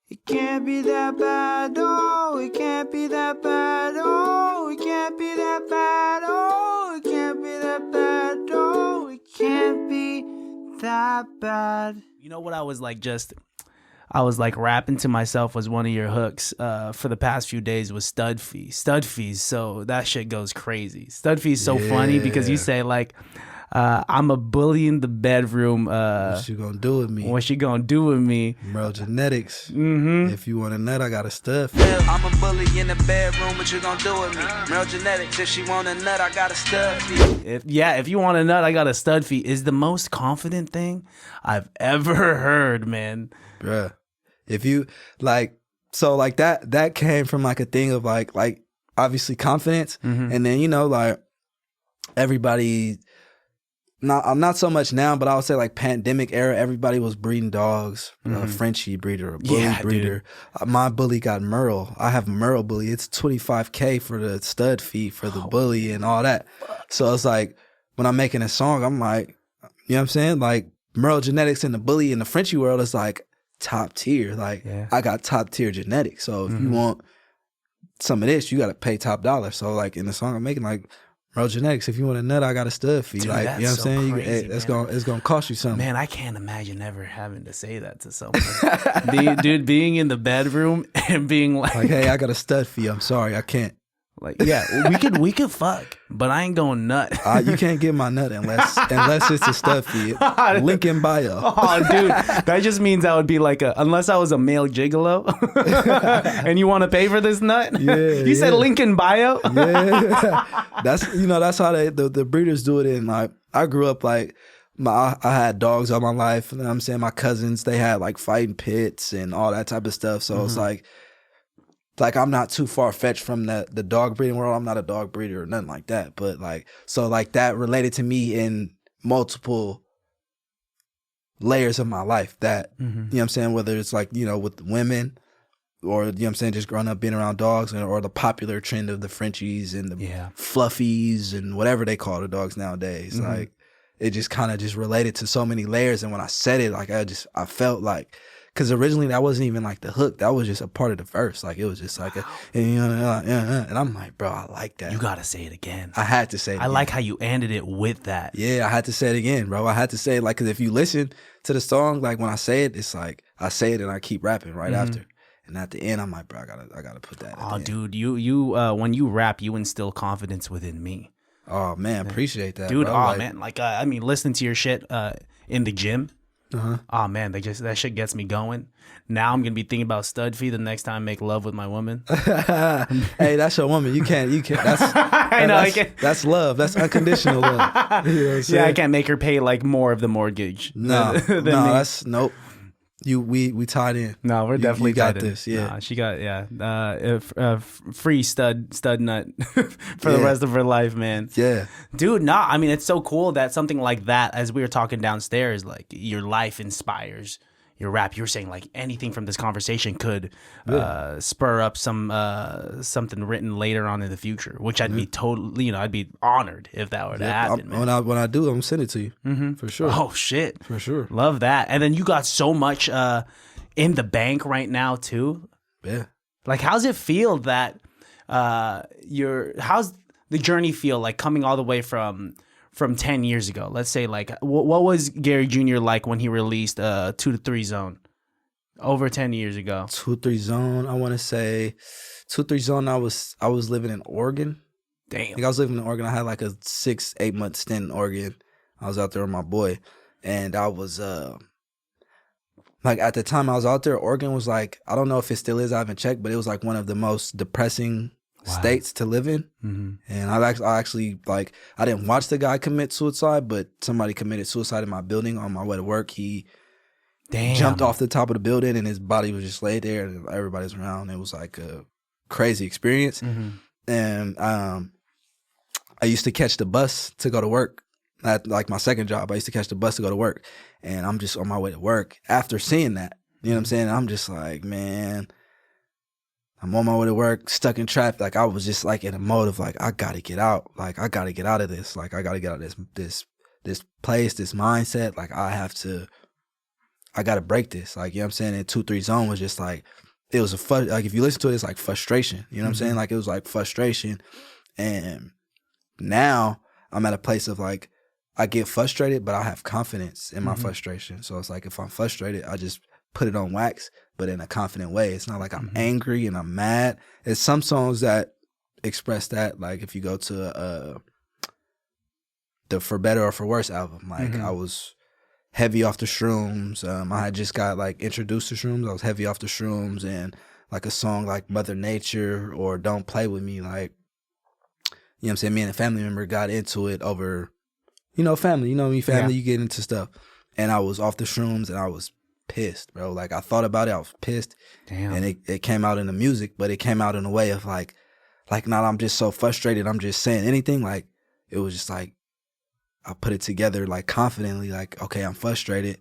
It can't be that bad, oh, it can't be that bad, oh, it can't be that bad, oh, it can't be that bad, oh, it can't be that bad. You know what I was like I was like rapping to myself was one of your hooks for the past few days was stud fees. So that shit goes crazy. Stud fees so funny because you say like, I'm a bully in the bedroom. What you gonna do with me? What you gonna do with me? Bro, genetics. If you want a nut, I got a stud. I'm a bully in the bedroom. What you gonna do with me? Real genetics. If she want a nut, I got a stud fee. If you want a nut, I got a stud fee. Is the most confident thing I've ever heard, man. Bruh. If you like, so like that came from like a thing of like obviously confidence, and then you know like everybody. Not so much now, but I would say like pandemic era, everybody was breeding dogs, a Frenchie breeder, a bully breeder. My bully got Merle. I have Merle bully. It's $25K for the stud fee for the bully and all that. So it's like when I'm making a song, I'm like, you know what I'm saying? Like Merle genetics and the bully in the Frenchie world is like top tier. Like I got top tier genetics. So if you want some of this, you got to pay top dollar. So like in the song I'm making, like, Bro, genetics, if you want a nut, I got a stud fee. Dude, like, you know what I'm saying? Crazy, it's gonna cost you something. Man, I can't imagine ever having to say that to someone. Being in the bedroom and being like, hey, I got a stud fee. I'm sorry, I can't. Like, yeah, we could fuck, but I ain't going nut. You can't get my nut unless it's a stud fee. Link in bio. Oh, dude, that just means I would be like unless I was a male gigolo, and you want to pay for this nut. You said link in bio. That's how the breeders do it. In like I grew up like I had dogs all my life. You know what I'm saying? My cousins, they had like fighting pits and all that type of stuff. So it's like I'm not too far fetched from the dog breeding world. I'm not a dog breeder or nothing like that. But like, so like that related to me in multiple layers of my life that, you know what I'm saying? Whether it's like, you know, with women or, you know what I'm saying? Just growing up being around dogs or the popular trend of the Frenchies and the fluffies and whatever they call the dogs nowadays. Like it just kind of just related to so many layers. And when I said it, like I felt like, because originally that wasn't even like the hook. That was just a part of the verse. Like it was just like and I'm like, bro, I like that. You gotta say it again. I had to say it again. I like how you ended it with that. Yeah, I had to say it again, bro. I had to say it like, because if you listen to the song, like when I say it, it's like I say it and I keep rapping right after. And at the end, I'm like, bro, I gotta put that. Oh, dude, you when you rap, you instill confidence within me. Oh man, appreciate that, dude. Bro. Oh man, like I mean, listening to your shit in the gym. Oh man, that shit gets me going. Now I'm gonna be thinking about stud fee the next time I make love with my woman. Hey, that's your woman. You can't. That's I know. I can't. That's love. That's unconditional love. You know what I can't make her pay like more of the mortgage. No, that's nope. We tied in. No, we're definitely got tied in. this. Yeah, nah, she got free stud nut for the rest of her life, man. Yeah, dude. Nah, I mean it's so cool that something like that, as we were talking downstairs, like your life inspires your rap. You were saying like anything from this conversation could spur up something written later on in the future, which I'd be totally, I'd be honored if that were to happen. When I do, I'm gonna send it to you for sure. Oh shit, for sure. Love that. And then you got so much in the bank right now too. Yeah. Like, how's it feel that how's the journey feel like coming all the way from 10 years ago? Let's say, like, what was Gary Jr. like when he released 2 to 3 Zone over 10 years ago? 2 3 Zone, I want to say 2 3 Zone. I was living in Oregon. Damn. Like I was living in Oregon. I had like a 6-8 month stint in Oregon. I was out there with my boy, and I was like at the time I was out there, Oregon was like, I don't know if it still is. I haven't checked, but it was like one of the most depressing states to live in. And I actually like, I didn't watch the guy commit suicide, but somebody committed suicide in my building on my way to work. He jumped off the top of the building and his body was just laid there and everybody was around. It was like a crazy experience. And I used to catch the bus to go to work. At like my second job, I used to catch the bus to go to work, and I'm just on my way to work after seeing that. You know what I'm saying? I'm just like, man, I'm on my way to work, stuck in traffic. Like I was just like in a mode of like, I gotta get out. Like I gotta get out of this. Like I gotta get out of this place, this mindset. Like I I gotta break this. Like, you know what I'm saying? And 2-3 Zone was just like, it was like, if you listen to it, it's like frustration. You know what I'm saying? Like, it was like frustration. And now I'm at a place of like, I get frustrated, but I have confidence in my frustration. So it's like, if I'm frustrated, I just put it on wax, but in a confident way. It's not like I'm angry and I'm mad. It's some songs that express that. Like, if you go to the For Better or For Worse album, like I was heavy off the shrooms. I had just got like introduced to shrooms. I was heavy off the shrooms, and like a song like Mother Nature or Don't Play With Me, like, you know what I'm saying? Me and a family member got into it over, you know, family. You know me, family, you get into stuff. And I was off the shrooms and I was pissed, bro. Like, I thought about it, I was pissed. Damn. And it came out in the music, but it came out in a way of like not I'm just so frustrated, I'm just saying anything. Like, it was just like, I put it together like confidently, like, okay, I'm frustrated.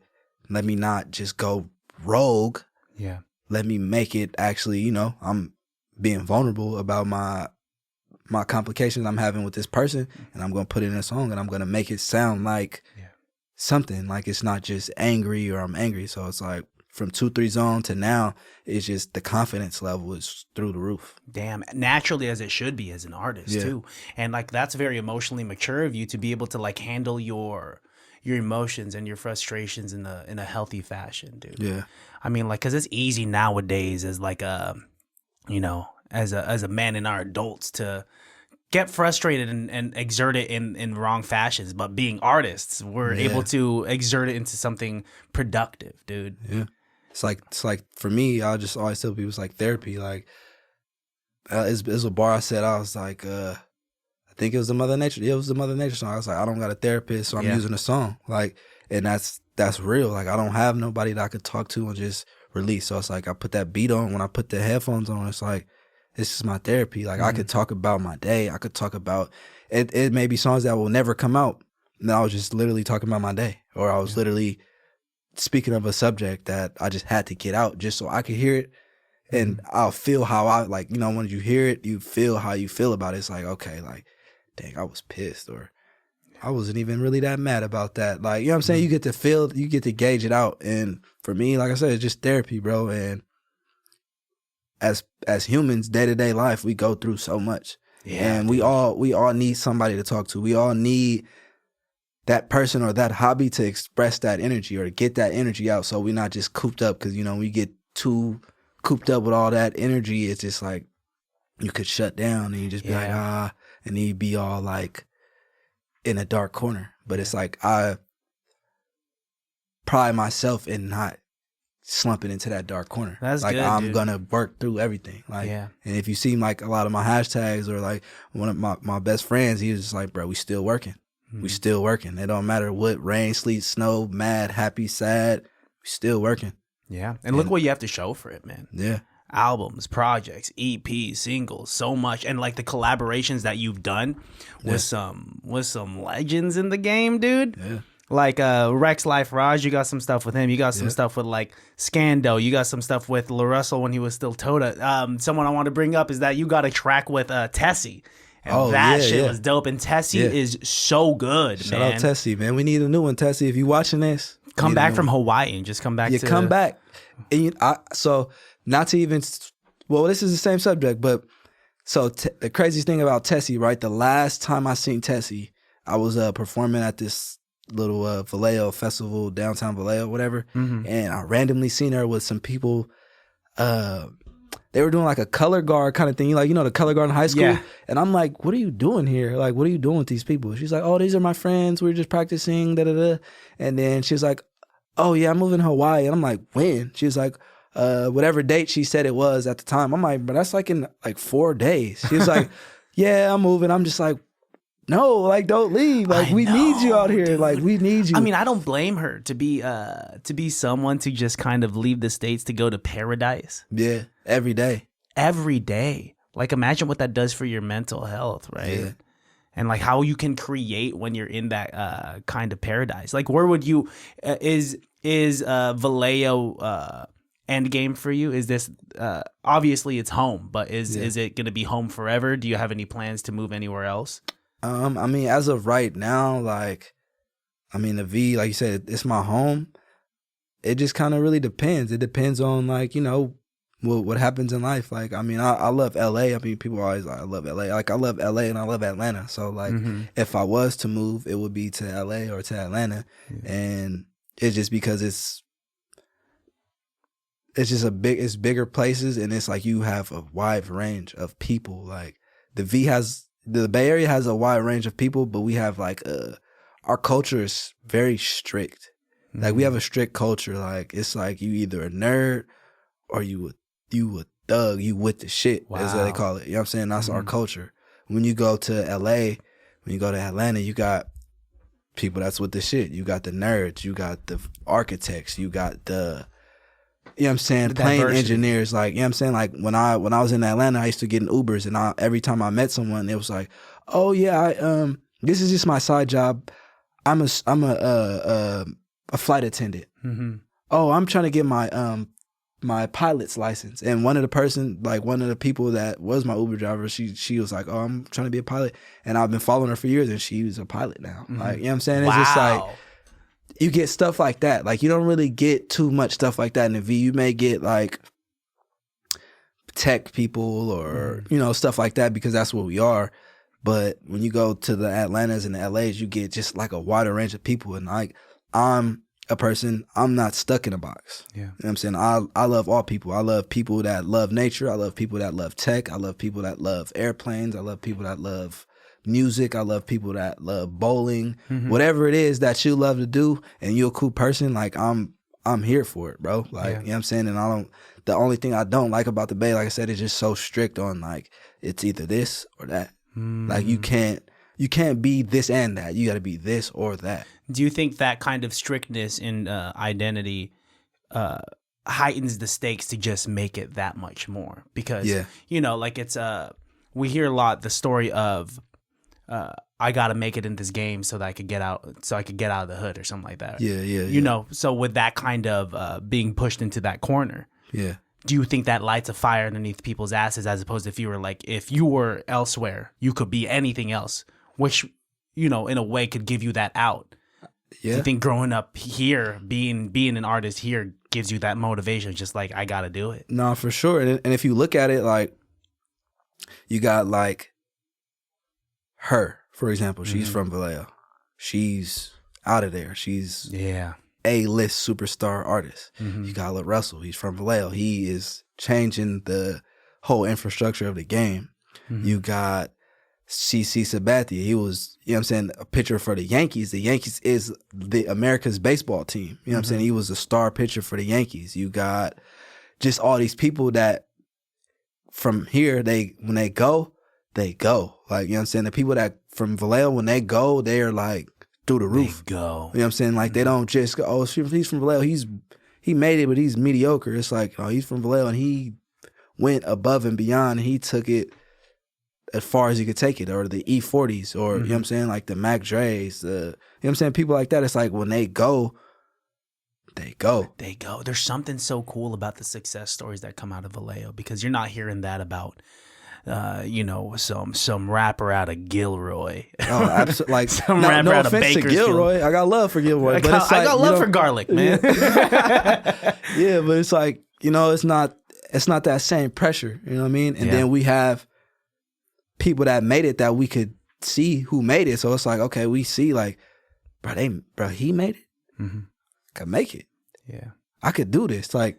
Let me not just go rogue. Yeah. Let me make it actually, you know, I'm being vulnerable about my complications I'm having with this person, and I'm going to put it in a song, and I'm going to make it sound like something, like it's not just angry or I'm angry. So it's like, from 2-3 Zone to now, it's just the confidence level is through the roof. Damn, naturally, as it should be as an artist too. And like, that's very emotionally mature of you to be able to like handle your emotions and your frustrations in a healthy fashion, dude. Yeah. I mean, like, cause it's easy nowadays as like you know, as a man in our adults to get frustrated and exert it in wrong fashions. But being artists, we're able to exert it into something productive, dude. Yeah. It's like for me, I just always tell people it's like therapy. Like, it's a bar I said, I was like, I think it was the Mother Nature. Yeah, it was the Mother Nature song. I was like, I don't got a therapist, so I'm using a song. Like, and that's real. Like, I don't have nobody that I could talk to and just release. So it's like, I put that beat on. When I put the headphones on, it's like, this is my therapy. Like, I could talk about my day. I could talk about it. It may be songs that will never come out. And I was just literally talking about my day, or I was literally speaking of a subject that I just had to get out just so I could hear it. And I'll feel how I, like, you know, when you hear it, you feel how you feel about it. It's like, okay, like, dang, I was pissed, or I wasn't even really that mad about that. Like, you know what I'm saying? You get to feel, you get to gauge it out. And for me, like I said, it's just therapy, bro. And as humans, day-to-day life, we go through so much. Yeah, and we all need somebody to talk to. We all need that person or that hobby to express that energy or to get that energy out, so we're not just cooped up. Because, you know, we get too cooped up with all that energy, it's just like you could shut down and you just be like, and then you be all like in a dark corner. But it's like, I pride myself in not slumping into that dark corner. That's like, good, I'm dude. gonna work through everything. Like, and if you see like a lot of my hashtags, or like one of my best friends, he was just like, bro, we still working. We still working. It don't matter what, rain, sleet, snow, mad, happy, sad, we still working. Yeah. And look what you have to show for it, man. Yeah. Albums, projects, EPs, singles, so much. And like the collaborations that you've done with some legends in the game, dude. Yeah. Like Rex Life Raj, you got some stuff with him. You got some stuff with like Scando. You got some stuff with La Russell when he was still Toda. Someone I want to bring up is that you got a track with Tessie. And that shit was dope. And Tessie is so good, Shout man. out Tessie, man. We need a new one, Tessie. If you watching this, come back from Hawaii and just come back. Come back. And so not to even, well, this is the same subject, but so the craziest thing about Tessie, right? The last time I seen Tessie, I was performing at this little Vallejo festival, downtown Vallejo, whatever. And I randomly seen her with some people. They were doing like a color guard kind of thing, like, you know, the color guard in high school. Yeah. And I'm like, what are you doing here? Like, what are you doing with these people? She's like, oh, these are my friends. We were just practicing, da-da-da. And then she was like, oh, yeah, I'm moving to Hawaii. And I'm like, when? She was like, whatever date she said it was at the time. I'm like, but that's like in like 4 days. She was like, yeah, I'm moving. I'm just like, no, like, don't leave. Like, we need you out here. Dude. Like, we need you. I mean, I don't blame her to be someone to just kind of leave the States to go to paradise. Yeah, every day. Every day. Like, imagine what that does for your mental health, right? Yeah. And like how you can create when you're in that kind of paradise. Like, where would you is Vallejo end game for you? Is this obviously it's home, but is it going to be home forever? Do you have any plans to move anywhere else? I mean, as of right now, like, I mean, the V, like you said, it's my home. it just kind of really depends. It depends on like, you know, what happens in life. Like, I mean, I love LA. I mean, people are always like, I love LA. Like, I love LA and I love Atlanta. So like, if I was to move, it would be to LA or to Atlanta. And it's just because it's just it's bigger places, and it's like you have a wide range of people. Like the Bay Area has a wide range of people, but we have like our culture is very strict. Like we have a strict culture. Like it's like you either a nerd or you a thug, you with the shit. Wow. That's what they call it. You know what I'm saying? That's our culture. When you go to LA, when you go to Atlanta, you got people that's with the shit. You got the nerds, you got the architects, you got the, you know what I'm saying, plane engineers. Like, you know what I'm saying? Like when I was in Atlanta, I used to get in Ubers, and every time I met someone, it was like, oh yeah, this is just my side job. I'm a flight attendant. Oh, I'm trying to get my pilot's license. And one of the people that was my Uber driver, she was like, oh, I'm trying to be a pilot. And I've been following her for years, and she's a pilot now. Like, you know what I'm saying? It's just like, you get stuff like that. Like, you don't really get too much stuff like that in the V. You may get like tech people or, you know, stuff like that, because that's what we are. But when you go to the Atlantas and the LAs, you get just like a wider range of people. And like, I'm a person, I'm not stuck in a box. Yeah. You know what I'm saying? I love all people. I love people that love nature. I love people that love tech. I love people that love airplanes. I love people that love music. I love people that love bowling. Whatever it is that you love to do and you're a cool person, like I'm here for it, bro. Like, you know what I'm saying? And the only thing I don't like about the Bay, like I said, is just so strict on like, it's either this or that. Like you can't be this and that. You got to be this or that. Do you think that kind of strictness in identity heightens the stakes to just make it that much more? Because, you know, like it's we hear a lot the story of I got to make it in this game so that I could get out of the hood or something like that. You know, so with that kind of being pushed into that corner. Do you think that lights a fire underneath people's asses, as opposed to if you were elsewhere, you could be anything else, which, you know, in a way could give you that out? Do you think growing up here, being an artist here, gives you that motivation, just like, I got to do it? No, for sure. And if you look at it, like, you got like her, for example. She's from Vallejo. She's out of there. She's A-list superstar artist. You got Lil Russell. He's from Vallejo. He is changing the whole infrastructure of the game. You got CC Sabathia. He was, you know what I'm saying, a pitcher for the Yankees. The Yankees is the America's baseball team. You know what I'm saying? He was a star pitcher for the Yankees. You got just all these people that from here, when they go. Like, you know what I'm saying? The people that from Vallejo, when they go, they're like through the roof. They go. You know what I'm saying? Like, they don't just go, oh, he's from Vallejo. He made it, but he's mediocre. It's like, oh, he's from Vallejo, and he went above and beyond, and he took it as far as he could take it, or the E40s, or, you know what I'm saying, like the Mac Dre's, you know what I'm saying? People like that, it's like when they go, they go. They go. There's something so cool about the success stories that come out of Vallejo, because you're not hearing that about, you know, some rapper out of Gilroy. Oh, absolutely. Like, some rapper out of offense to Gilroy. I got love for Gilroy. But it's like, I got love for garlic, man. Yeah, but it's like, you know, it's not that same pressure. You know what I mean? And then we have people that made it that we could see who made it. So it's like, okay, we see like, bro, he made it. I could make it. Yeah. I could do this. Like,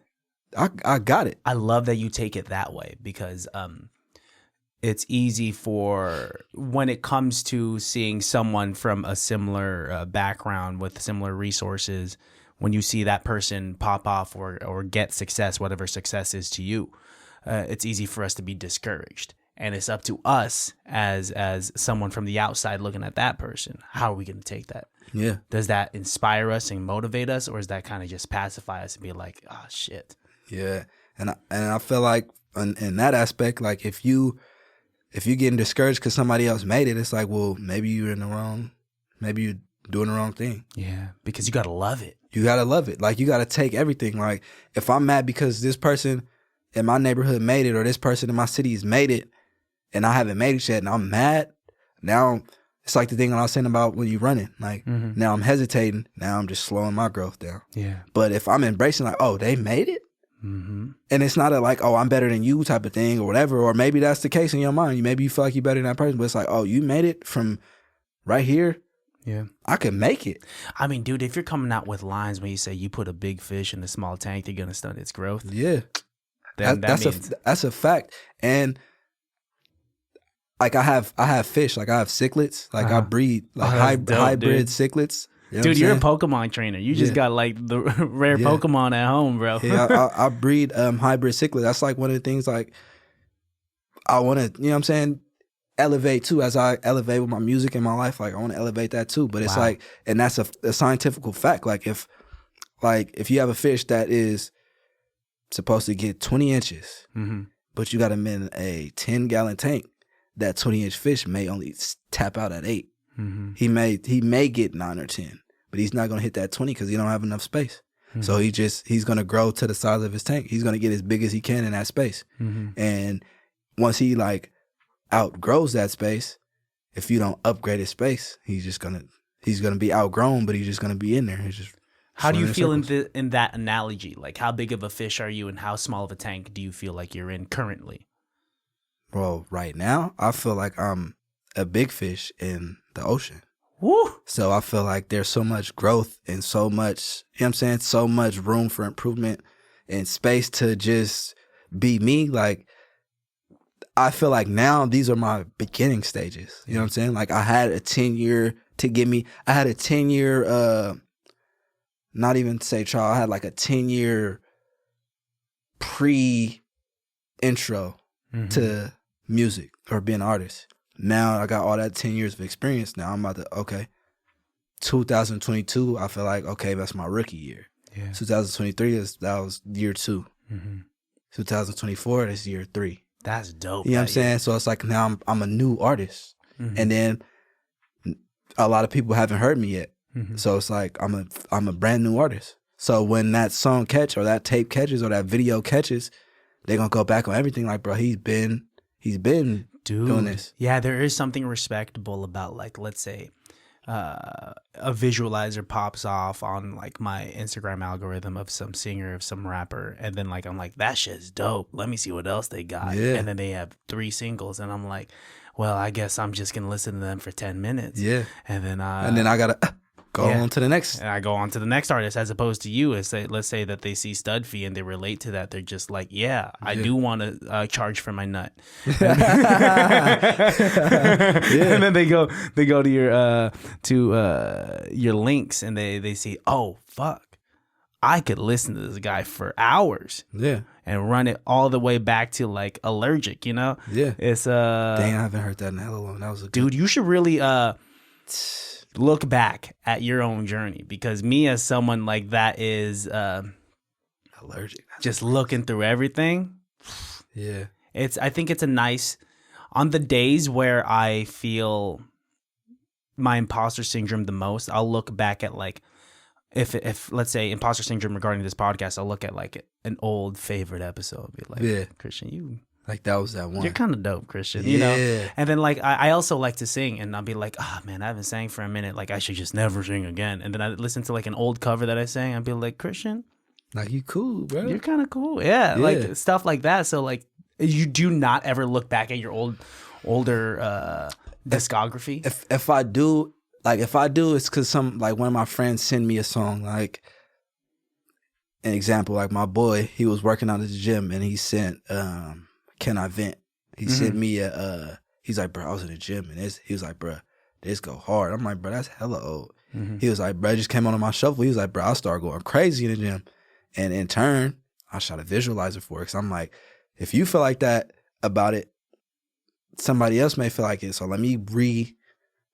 I got it. I love that you take it that way, because it's easy for, when it comes to seeing someone from a similar background with similar resources, when you see that person pop off or get success, whatever success is to you, it's easy for us to be discouraged. And it's up to us as someone from the outside looking at that person. How are we going to take that? Yeah. Does that inspire us and motivate us, or is that kind of just pacify us and be like, oh, shit? Yeah. And I feel like in that aspect, like if you getting discouraged because somebody else made it, it's like, well, maybe you're doing the wrong thing. Yeah. Because you got to love it. You got to love it. Like, you got to take everything. Like, if I'm mad because this person in my neighborhood made it, or this person in my city has made it, and I haven't made it yet, and I'm mad, now it's like the thing I was saying about when you're running. Like, now I'm hesitating. Now I'm just slowing my growth down. Yeah. But if I'm embracing, like, oh, they made it? And it's not a like, oh, I'm better than you type of thing or whatever. Or maybe that's the case in your mind. Maybe you feel like you're better than that person. But it's like, oh, you made it from right here. Yeah. I could make it. I mean, dude, if you're coming out with lines when you say you put a big fish in a small tank, you're going to stunt its growth. Yeah. Then That's a fact. And like I have fish, like I have cichlids, like I breed like hybrid cichlids. You know dude, you're a Pokemon trainer. You just got like the rare Pokemon at home, bro. Yeah, I breed hybrid cichlids. That's like one of the things like I want to, you know what I'm saying, elevate too as I elevate with my music in my life. Like I want to elevate that too. But it's like, and that's a scientific fact. Like if you have a fish that is supposed to get 20 inches, but you got them in a 10-gallon tank, that 20-inch fish may only tap out at 8. He may get 9 or 10, but he's not going to hit that 20 because he don't have enough space. So he's going to grow to the size of his tank. He's going to get as big as he can in that space. And once he like outgrows that space, if you don't upgrade his space, he's going to be outgrown, but he's just going to be in there. He's just how do you feel in that analogy? Like how big of a fish are you and how small of a tank do you feel like you're in currently? Well, right now, I feel like I'm a big fish in the ocean. Woo! So I feel like there's so much growth and so much, you know what I'm saying, so much room for improvement and space to just be me. Like, I feel like now these are my beginning stages. You know what I'm saying? Like, I had a 10-year to get me, I had a 10-year, not even to say trial, I had like a 10-year pre-intro to music or being an artist. Now I got all that 10 years of experience. Now I'm about to, 2022, I feel like, okay, that's my rookie year. Yeah. 2023, that was year 2. 2024, that's year 3. That's dope. You know what I'm saying? So it's like now I'm a new artist. And then a lot of people haven't heard me yet. So it's like I'm a brand new artist. So when that song catch or that tape catches or that video catches, they're going to go back on everything like, bro, he's been doing this. Yeah, there is something respectable about, like, let's say a visualizer pops off on, like, my Instagram algorithm of some singer, of some rapper, and then, like, I'm like, that shit's dope. Let me see what else they got. Yeah. And then they have 3 singles, and I'm like, well, I guess I'm just going to listen to them for 10 minutes. Yeah. And then I got to... Go on to the next. And I go on to the next artist, as opposed to you. Let's say that they see Stud Fee and they relate to that. They're just like, I do want to charge for my nut. And then they go to your links and they see, oh fuck, I could listen to this guy for hours. Yeah. And run it all the way back to like Allergic, you know? Yeah. It's dang, I haven't heard that in hella long. That was a dude. You should really look back at your own journey, because me as someone like that is Allergic, just looking through everything. Yeah, I think it's a nice, on the days where I feel my imposter syndrome the most, I'll look back at like if let's say imposter syndrome regarding this podcast, I'll look at like an old favorite episode, be like, Christian, you. Like that was that one. You're kind of dope, Christian. You know? And then like I also like to sing, and I'll be like, oh man, I haven't sang for a minute. Like I should just never sing again. And then I listen to like an old cover that I sang. I'll be like, Christian, like you cool, bro. You're kind of cool. Yeah, like stuff like that. So like, you do not ever look back at your older discography. If I do, it's because one of my friends send me a song. Like an example, like my boy, he was working out at the gym and he sent Can I Vent? He sent me he's like, bro, I was in the gym and he was like, bro, this go hard. I'm like, bro, that's hella old. He was like, bro, it just came on my shuffle. He was like, bro, I started going crazy in the gym. And in turn, I shot a visualizer for it. Cause I'm like, if you feel like that about it, somebody else may feel like it. So let me bring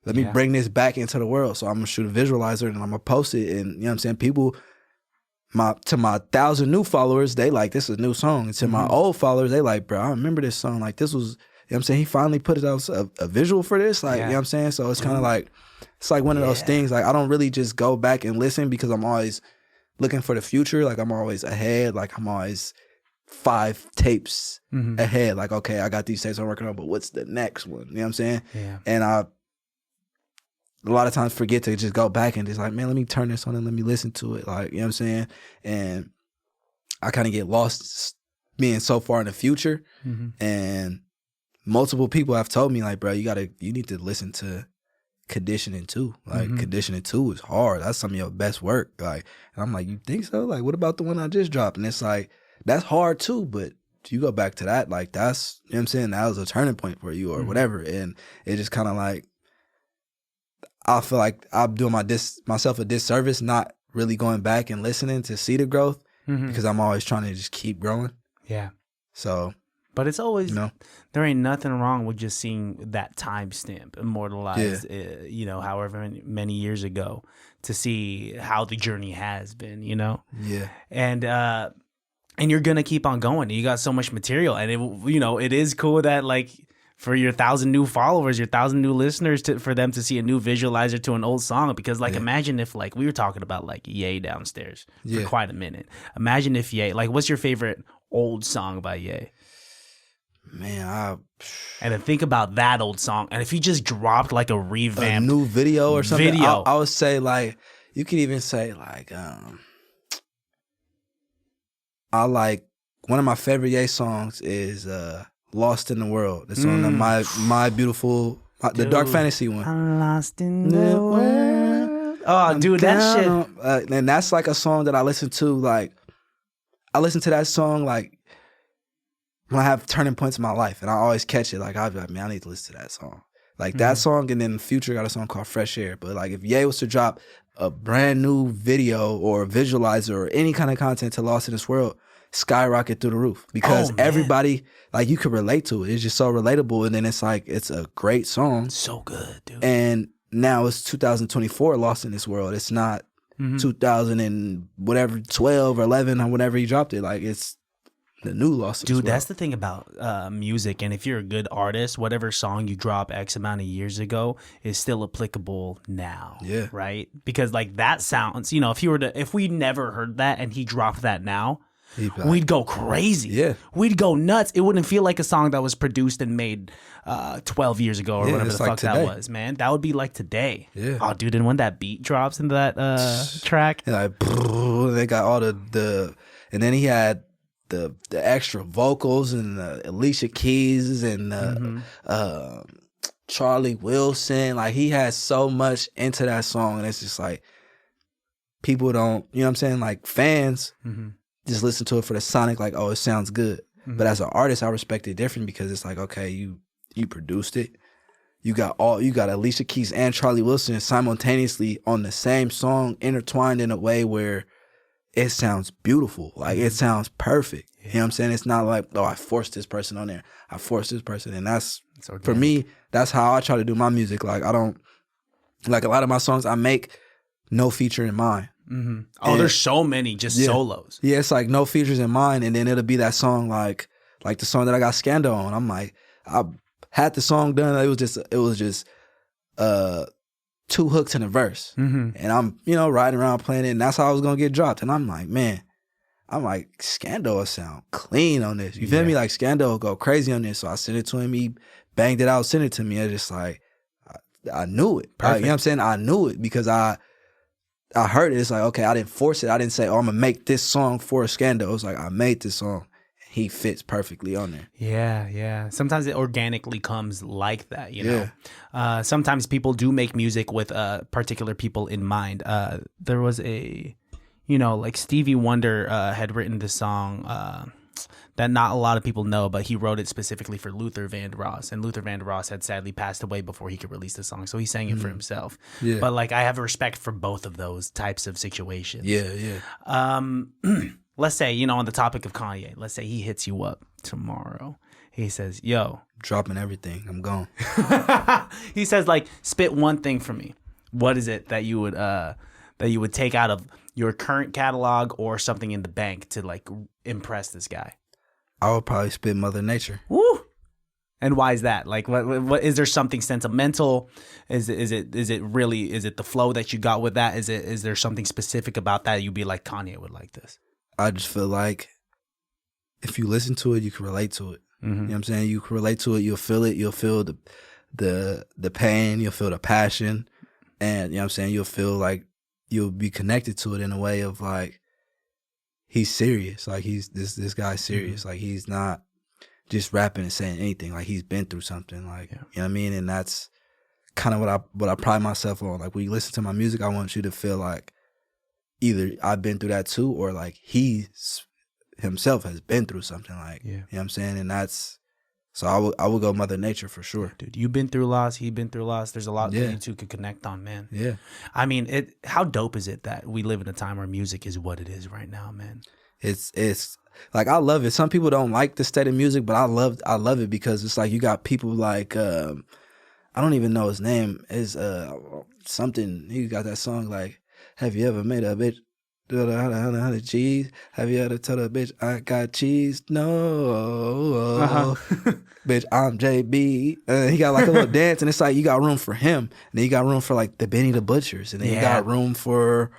this back into the world. So I'm gonna shoot a visualizer and I'm gonna post it. And you know what I'm saying? People, to my 1,000 new followers, they like, this is a new song. And to my old followers, they like, bro, I remember this song. Like this was, you know what I'm saying? He finally put it out a visual for this. Like, you know what I'm saying? So it's kind of like, it's like one of those things. Like I don't really just go back and listen because I'm always looking for the future. Like I'm always ahead. Like I'm always 5 tapes ahead. Like, okay, I got these tapes I'm working on, but what's the next one? You know what I'm saying? Yeah. And a lot of times forget to just go back and just like, man, let me turn this on and let me listen to it. Like, you know what I'm saying? And I kind of get lost being so far in the future. And multiple people have told me like, bro, you need to listen to Conditioning 2. Like Conditioning 2 is hard. That's some of your best work. Like, and I'm like, you think so? Like, what about the one I just dropped? And it's like, that's hard too, but you go back to that, like that's, you know what I'm saying, that was a turning point for you or whatever. And it just kind of like, I feel like I'm doing myself a disservice not really going back and listening to see the growth because I'm always trying to just keep growing. Yeah. So, but it's always, there ain't nothing wrong with just seeing that timestamp immortalized, however many years ago, to see how the journey has been, Yeah. And you're going to keep on going. You got so much material. And, it is cool that, like, for your 1,000 new followers, your 1,000 new listeners, for them to see a new visualizer to an old song. Because, like, imagine if, like, we were talking about, like, Ye downstairs for quite a minute. Imagine if Ye, like, what's your favorite old song by Ye? Man, and then think about that old song. And if he just dropped, like, a revamped new video or something, I would say, like, you could even say, like, I like, one of my favorite Ye songs is Lost in the World. It's on My Beautiful, the Dark Fantasy one. I'm lost in the world. Oh, dude, that shit. And that's like a song that I listen to, like, I listen to that song, like, when I have turning points in my life. And I always catch it. Like, I'll be like, man, I need to listen to that song. Like, that song, and then Future got a song called Fresh Air. But, like, if Ye was to drop a brand new video or visualizer or any kind of content to Lost in This World, skyrocket through the roof because everybody, like, you could relate to it. It's just so relatable. And then it's like, it's a great song. So good, dude. And now it's 2024, Lost in This World. It's not 2000 and whatever, 12 or 11 or whenever he dropped it. Like, it's the new Lost in This World. Dude, that's the thing about music. And if you're a good artist, whatever song you drop X amount of years ago is still applicable now. Yeah. Right? Because, like, that sounds, if we never heard that and he dropped that now, we'd go crazy. Yeah. We'd go nuts. It wouldn't feel like a song that was produced and made 12 years ago or whatever the fuck that was, man. That would be like today. Yeah. Oh, dude, and when that beat drops into that track. And like, they got all the and then he had the extra vocals and the Alicia Keys and Charlie Wilson. Like, he has so much into that song, and it's just like, people don't, you know what I'm saying? Like, fans just listen to it for the sonic, like, oh, it sounds good. But as an artist, I respect it different because it's like, okay, you produced it. You got Alicia Keys and Charlie Wilson simultaneously on the same song, intertwined in a way where it sounds beautiful. Like, it sounds perfect. Yeah. You know what I'm saying? It's not like, oh, I forced this person on there. I forced this person. And that's, for me, that's how I try to do my music. Like, I don't, like, a lot of my songs I make no feature in mind. Oh, there's so many just solos. Yeah, it's like no features in mind. And then it'll be that song, like the song that I got Scando on. I'm like, I had the song done. It was just 2 hooks and a verse. And I'm, riding around playing it, and that's how I was going to get dropped. And I'm like, Scando will sound clean on this. You feel me? Like, Scando will go crazy on this. So I sent it to him. He banged it out, sent it to me. I just like, I knew it. Like, you know what I'm saying? I knew it because I heard it. It's like, okay, I didn't force it. I didn't say, oh, I'm going to make this song for Scando. It was like, I made this song. He fits perfectly on there. Yeah. Sometimes it organically comes like that, you know. Sometimes people do make music with particular people in mind. There was like Stevie Wonder had written this song that not a lot of people know, but he wrote it specifically for Luther Vandross. And Luther Vandross had sadly passed away before he could release the song, so he sang it for himself. Yeah. But, like, I have respect for both of those types of situations. Yeah. Let's say, on the topic of Kanye, let's say he hits you up tomorrow. He says, yo. Dropping everything. I'm gone. He says, like, spit one thing for me. What is it that you would take out of your current catalog or something in the bank to, like, impress this guy? I would probably spit Mother Nature. Woo! And why is that? Like, what is there something sentimental? Is it the flow that you got with that? Is there something specific about that you'd be like, Kanye would like this? I just feel like if you listen to it, you can relate to it. You know what I'm saying? You can relate to it. You'll feel it. You'll feel the pain. You'll feel the passion. And you know what I'm saying, you'll feel like you'll be connected to it in a way of like he's serious. Like he's this guy's serious. Like he's not just rapping and saying anything. Like he's been through something. Like you know what I mean? And that's kind of what I pride myself on. Like when you listen to my music, I want you to feel like either I've been through that too, or like he himself has been through something. Like you know what I'm saying? And that's so I would go Mother Nature for sure. Dude, you've been through loss, he's been through loss. There's a lot that you two could connect on, man. Yeah. I mean, how dope is it that we live in a time where music is what it is right now, man? It's like I love it. Some people don't like the state of music, but I love it because it's like you got people like I don't even know his name. Is something, he got that song like, have you ever made a bitch do a hundred cheese? Have you ever told a bitch I got cheese? No. Bitch, I'm JB. He got like a little dance, and it's like you got room for him. And then you got room for like the Benny the Butchers. And then you got room for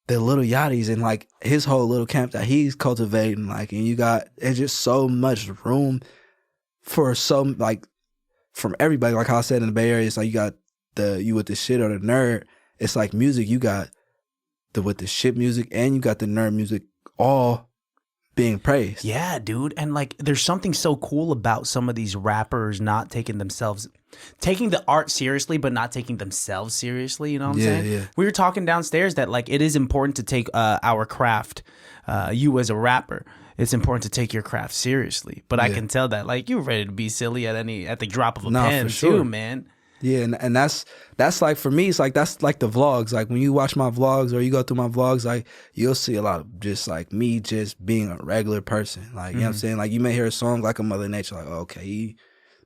the Little Yachties and like his whole little camp that he's cultivating. Like, and you got, it's just so much room for some, like, from everybody. Like how I said in the Bay Area, it's like you got you with the shit or the nerd. It's like music, you got with the shit music and you got the nerd music all being praised. Yeah, dude. And like there's something so cool about some of these rappers not taking the art seriously, but not taking themselves seriously. You know what I'm saying? Yeah. We were talking downstairs that like it is important to take our craft, you as a rapper. It's important to take your craft seriously. But I can tell that like you're ready to be silly at the drop of a pen for sure. too, man. Yeah, and that's like for me, it's like that's like the vlogs. Like when you watch my vlogs or you go through my vlogs, like you'll see a lot of just like me just being a regular person. Like, you know what I'm saying? Like you may hear a song like a Mother Nature, like, okay.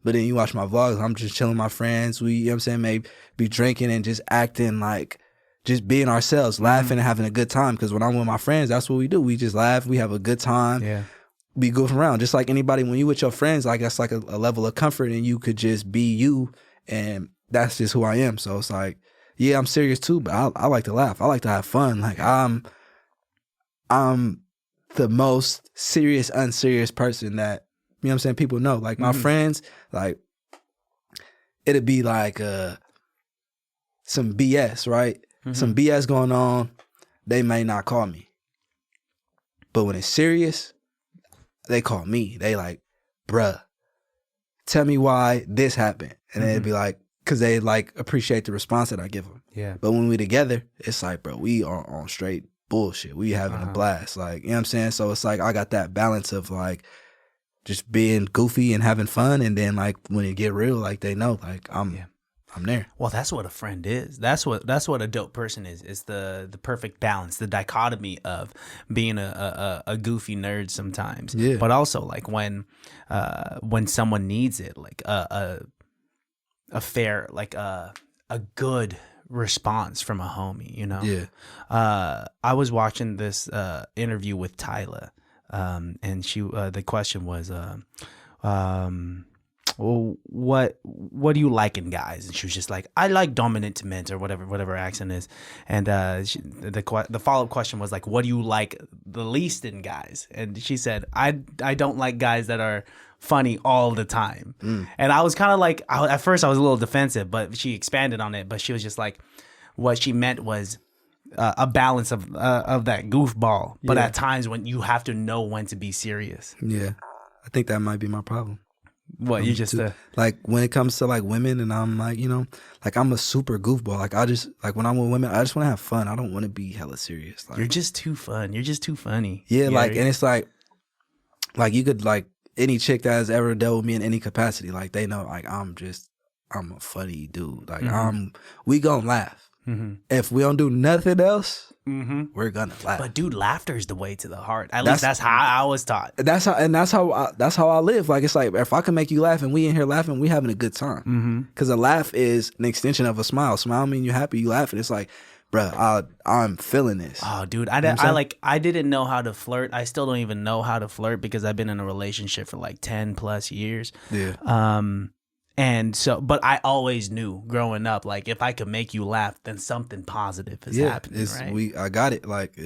But then you watch my vlogs, I'm just chilling with my friends. We, you know what I'm saying, maybe be drinking and just acting like just being ourselves, laughing and having a good time. Because when I'm with my friends, that's what we do. We just laugh, we have a good time. Yeah. We goof around. Just like anybody, when you with your friends, like that's like a level of comfort and you could just be you. And that's just who I am. So it's like, yeah, I'm serious too, but I like to laugh. I like to have fun. Like I'm the most serious, unserious person that, you know what I'm saying, people know. Like my friends, like it'd be like some BS, right? Some BS going on, they may not call me. But when it's serious, they call me. They like, bruh, tell me why this happened. And they'd be like, because they like appreciate the response that I give them. Yeah. But when we together, it's like, bro, we are on straight bullshit. We having a blast. Like, you know what I'm saying? So it's like I got that balance of like just being goofy and having fun. And then like when it get real, like they know, like I'm there. Well, that's what a friend is. That's what a dope person is. It's the perfect balance, the dichotomy of being a goofy nerd sometimes. Yeah. But also like when someone needs it, like a fair, like a good response from a homie, you know? Yeah. I was watching this interview with Tyla, and she the question was well, what do you like in guys? And she was just like, I like dominant men, or whatever her accent is. And the follow-up question was like, what do you like the least in guys? And she said, I don't like guys that are funny all the time. And I was kind of like, at first I was a little defensive, but she expanded on it. But she was just like, what she meant was a balance of that goofball, but at times when you have to know when to be serious. Yeah. I think that might be my problem. What, you just like when it comes to like women, and I'm like, you know, like I'm a super goofball. Like I just, like when I'm with women, I just want to have fun. I don't want to be hella serious. Like, you're just too fun. You're just too funny. Yeah, like, and it's like you could, like, any chick that has ever dealt with me in any capacity, like they know, like I'm a funny dude. Like we gonna laugh. If we don't do nothing else, we're gonna laugh. But dude, laughter is the way to the heart. At least that's how I was taught. That's how I live. Like it's like if I can make you laugh and we in here laughing, we having a good time. Because a laugh is an extension of a smile. Smile mean you're happy, you laughing. It's like, bruh, I'm feeling this. Oh, dude, I didn't know how to flirt. I still don't even know how to flirt because I've been in a relationship for like 10 plus years. Yeah. And so, but I always knew growing up, like if I could make you laugh, then something positive is happening, right? I got it. Like,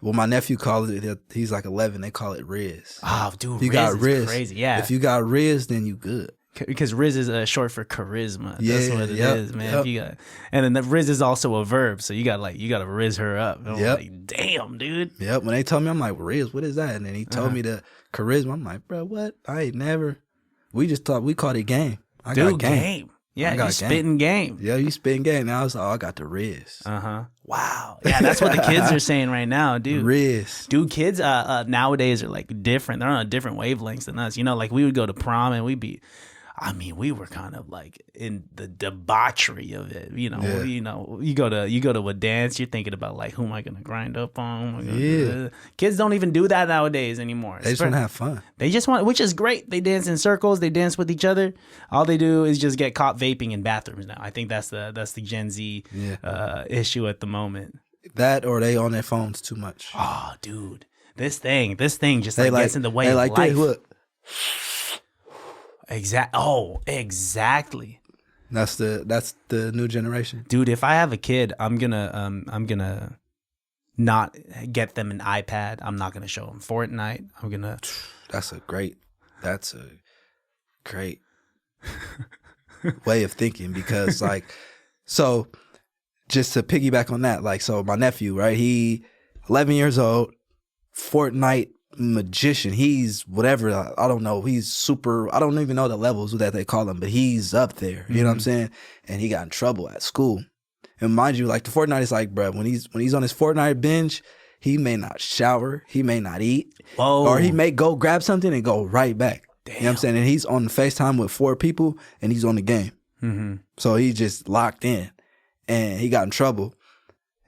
well, my nephew calls it. He's like 11. They call it rizz. Oh, dude, you got rizz is crazy. Yeah. If you got rizz, then you good. because rizz is short for charisma. That's what it is, man. If you got, and then the rizz is also a verb, so you got to rizz her up. And I'm like, damn, dude. Yep. When they told me, I'm like, rizz, what is that? And then he told me the charisma. I'm like, bro, what? I ain't never. We just thought we called it game. I got game. Yeah, you spitting game. Yeah, you spitting game. Now I was like, oh, I got the rizz. Wow. Yeah, that's what the kids are saying right now, dude. Rizz. Dude, kids nowadays are like different. They're on a different wavelengths than us. You know, like we would go to prom and we were kind of like in the debauchery of it. You know, you go to a dance, you're thinking about like, who am I gonna grind up on? Kids don't even do that nowadays anymore. They just want to have fun. They just want, which is great. They dance in circles. They dance with each other. All they do is just get caught vaping in bathrooms now. I think that's the Gen Z issue at the moment. That or they on their phones too much. Oh, dude, this thing just gets in the way of life. This, look. Exactly. That's the new generation, dude. If I have a kid, I'm gonna not get them an iPad. I'm not gonna show them Fortnite. That's a great way of thinking, because like, so just to piggyback on that, like, so my nephew, right? He 11 years old, Fortnite magician. He's whatever, I don't know, he's super, I don't even know the levels that they call him, but he's up there, you know what I'm saying? And he got in trouble at school. And mind you, like, the Fortnite is like, bro, when he's on his Fortnite binge, he may not shower, he may not eat. Whoa. Or he may go grab something and go right back. Damn. You know what I'm saying? And he's on FaceTime with 4 people and he's on the game. So he just locked in and he got in trouble,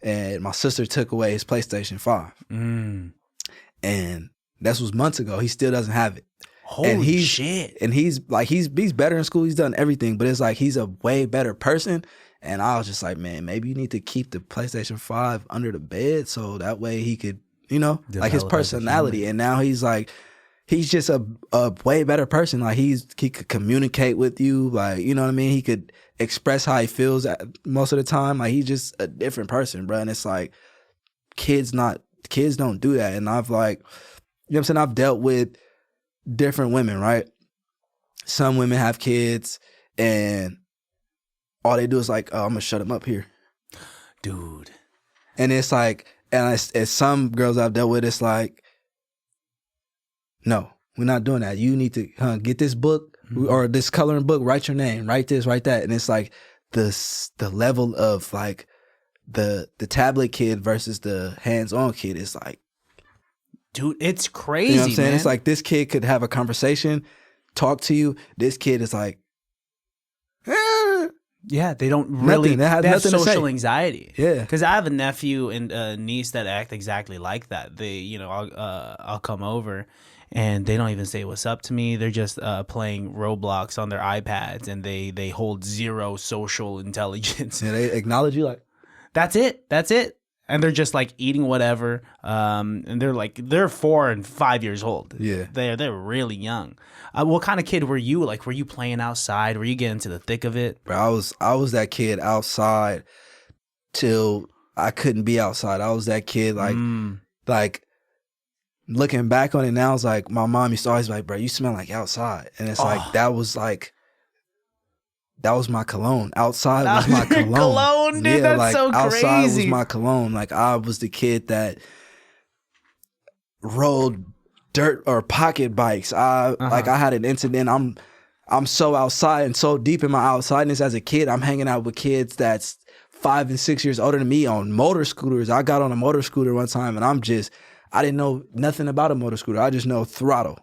and my sister took away his PlayStation 5. And that was months ago. He still doesn't have it. Holy shit. And he's like, he's better in school. He's done everything, but it's like he's a way better person. And I was just like, man, maybe you need to keep the PlayStation 5 under the bed so that way he could, you know, develop like his personality. And now he's like, he's just a way better person. Like he could communicate with you. Like, you know what I mean? He could express how he feels most of the time. Like he's just a different person, bro. And it's like, kids don't do that. And I've like, you know what I'm saying? I've dealt with different women, right? Some women have kids and all they do is like, oh, I'm going to shut them up here. Dude. And it's like, and as some girls I've dealt with, it's like, no, we're not doing that. You need to get this book or this coloring book, write your name, write this, write that. And it's like the level of like the tablet kid versus the hands-on kid is like, dude, it's crazy. You know what I'm saying? Man. It's like this kid could have a conversation, talk to you. This kid is like, yeah, they don't really. They have social anxiety. Yeah, because I have a nephew and a niece that act exactly like that. They, you know, I'll come over, and they don't even say what's up to me. They're just playing Roblox on their iPads, and they hold zero social intelligence. Yeah, they acknowledge you like, that's it. And they're just like eating whatever. And they're 4 and 5 years old. Yeah. They're really young. What kind of kid were you? Like, were you playing outside? Were you getting to the thick of it? Bro, I was that kid outside till I couldn't be outside. I was that kid like looking back on it now, it's like my mom used to always be like, bro, you smell like outside. And it's like that was my cologne. Outside was my cologne. Cologne, dude, that's like, so crazy. Outside was my cologne. Like I was the kid that rode dirt or pocket bikes. Like I had an incident. I'm so outside and so deep in my outsideness as a kid. I'm hanging out with kids that's 5 and 6 years older than me on motor scooters. I got on a motor scooter one time and I didn't know nothing about a motor scooter. I just know throttle.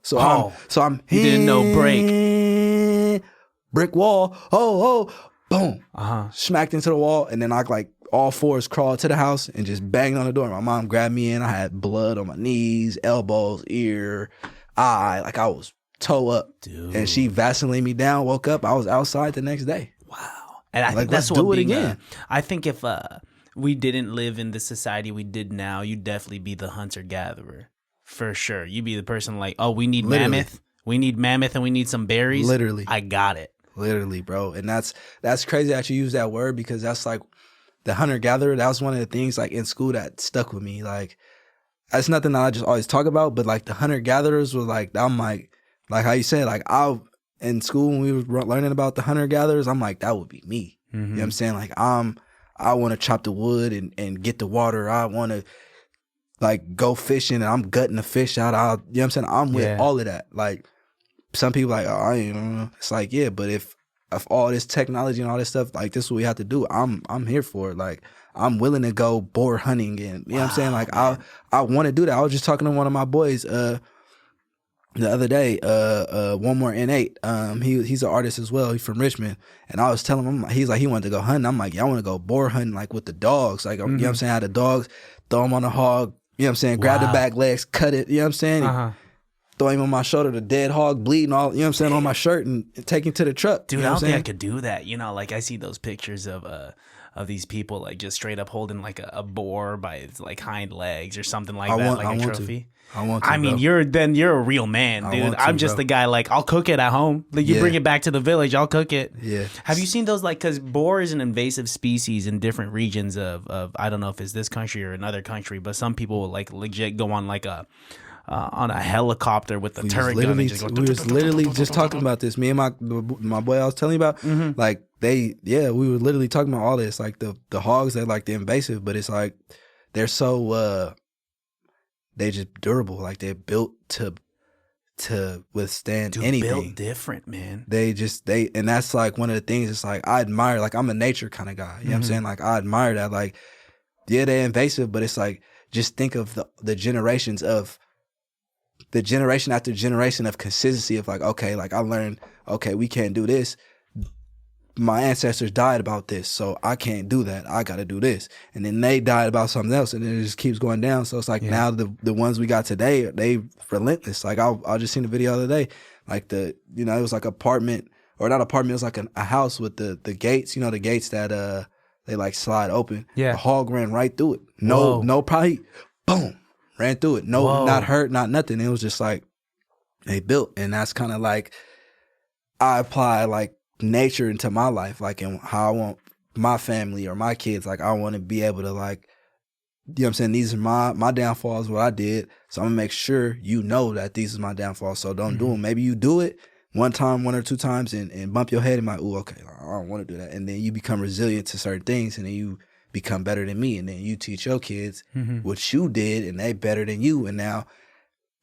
So I'm you didn't know brake. Brick wall, boom, smacked into the wall, and then I like all fours crawled to the house and just banged on the door. My mom grabbed me in. I had blood on my knees, elbows, ear, eye, like I was toe up. Dude. And she Vaseline me down, woke up, I was outside the next day. Wow. And I think that's what do it again. I think if we didn't live in the society we did now, you'd definitely be the hunter-gatherer. For sure. You'd be the person like, oh, we need mammoth. We need mammoth and we need some berries. Literally. I got it. Literally, bro. And that's crazy that you use that word, because that's like the hunter-gatherer. That was one of the things like in school that stuck with me. Like that's nothing that I just always talk about, but like the hunter-gatherers were like, I'm like how you said, like in school when we were learning about the hunter-gatherers, I'm like, that would be me. You know what I'm saying? Like, I want to chop the wood and get the water. I want to, like, go fishing and I'm gutting the fish out. You know what I'm saying? I'm with all of that. Like, some people like, oh, I ain't know. It's like, yeah, but if all this technology and all this stuff, like, this is what we have to do, I'm here for it. Like, I'm willing to go boar hunting and, you know what I'm saying? Like, I want to do that. I was just talking to one of my boys the other day, one more N8. He's an artist as well. He's from Richmond. And I was telling him, he's like, he wanted to go hunting. I'm like, yeah, I want to go boar hunting, like, with the dogs. Like, you know what I'm saying? I had the dogs, throw him on the hog, you know what I'm saying? Grab the back legs, cut it, you know what I'm saying? Throw him on my shoulder, the dead hog bleeding all, you know what I'm saying, on my shirt and take him to the truck. Dude, you know I don't think I could do that. You know, like, I see those pictures of these people, like, just straight up holding, like, a boar by its, like, hind legs or something like that, like a trophy. I want to. I mean, you're a real man, dude. I'm just the guy, like, I'll cook it at home. Like, you bring it back to the village, I'll cook it. Yeah. Have you seen those, like, because boar is an invasive species in different regions of I don't know if it's this country or another country, but some people will, like, legit go on, like, on a helicopter with a turret gun. We was literally just talking about this. Me and my boy I was telling you about, like, we were literally talking about all this, like the hogs that, like, the invasive, but it's like they're so they just durable, like they're built to withstand anything. Built different, man. And that's like one of the things. It's like I admire, like, I'm a nature kind of guy. You know what I'm saying? Like, I admire that. Like, yeah, they're invasive, but it's like, just think of the generations of the generation after generation of consistency of, like, okay, like, I learned, okay, we can't do this. My ancestors died about this, so I can't do that. I got to do this. And then they died about something else, and then it just keeps going down. So it's like now the ones we got today, they relentless. Like, I just seen the video the other day, like, it was like apartment, or not apartment, it was like a house with the gates, the gates that they, like, slide open. Yeah. The hog ran right through it. No, probably, boom, ran through it. No, not hurt, not nothing. It was just like they built. And that's kind of like, I apply, like, nature into my life, like, and how I want my family or my kids, like, I want to be able to, like, you know what I'm saying, these are my downfalls, what I did, so I'm gonna make sure that these are my downfalls, so don't do them. Maybe you do it one time, 1 or 2 times, and bump your head and like, ooh, okay, I don't want to do that, and then you become resilient to certain things, and then you become better than me, and then you teach your kids what you did, and they better than you, and now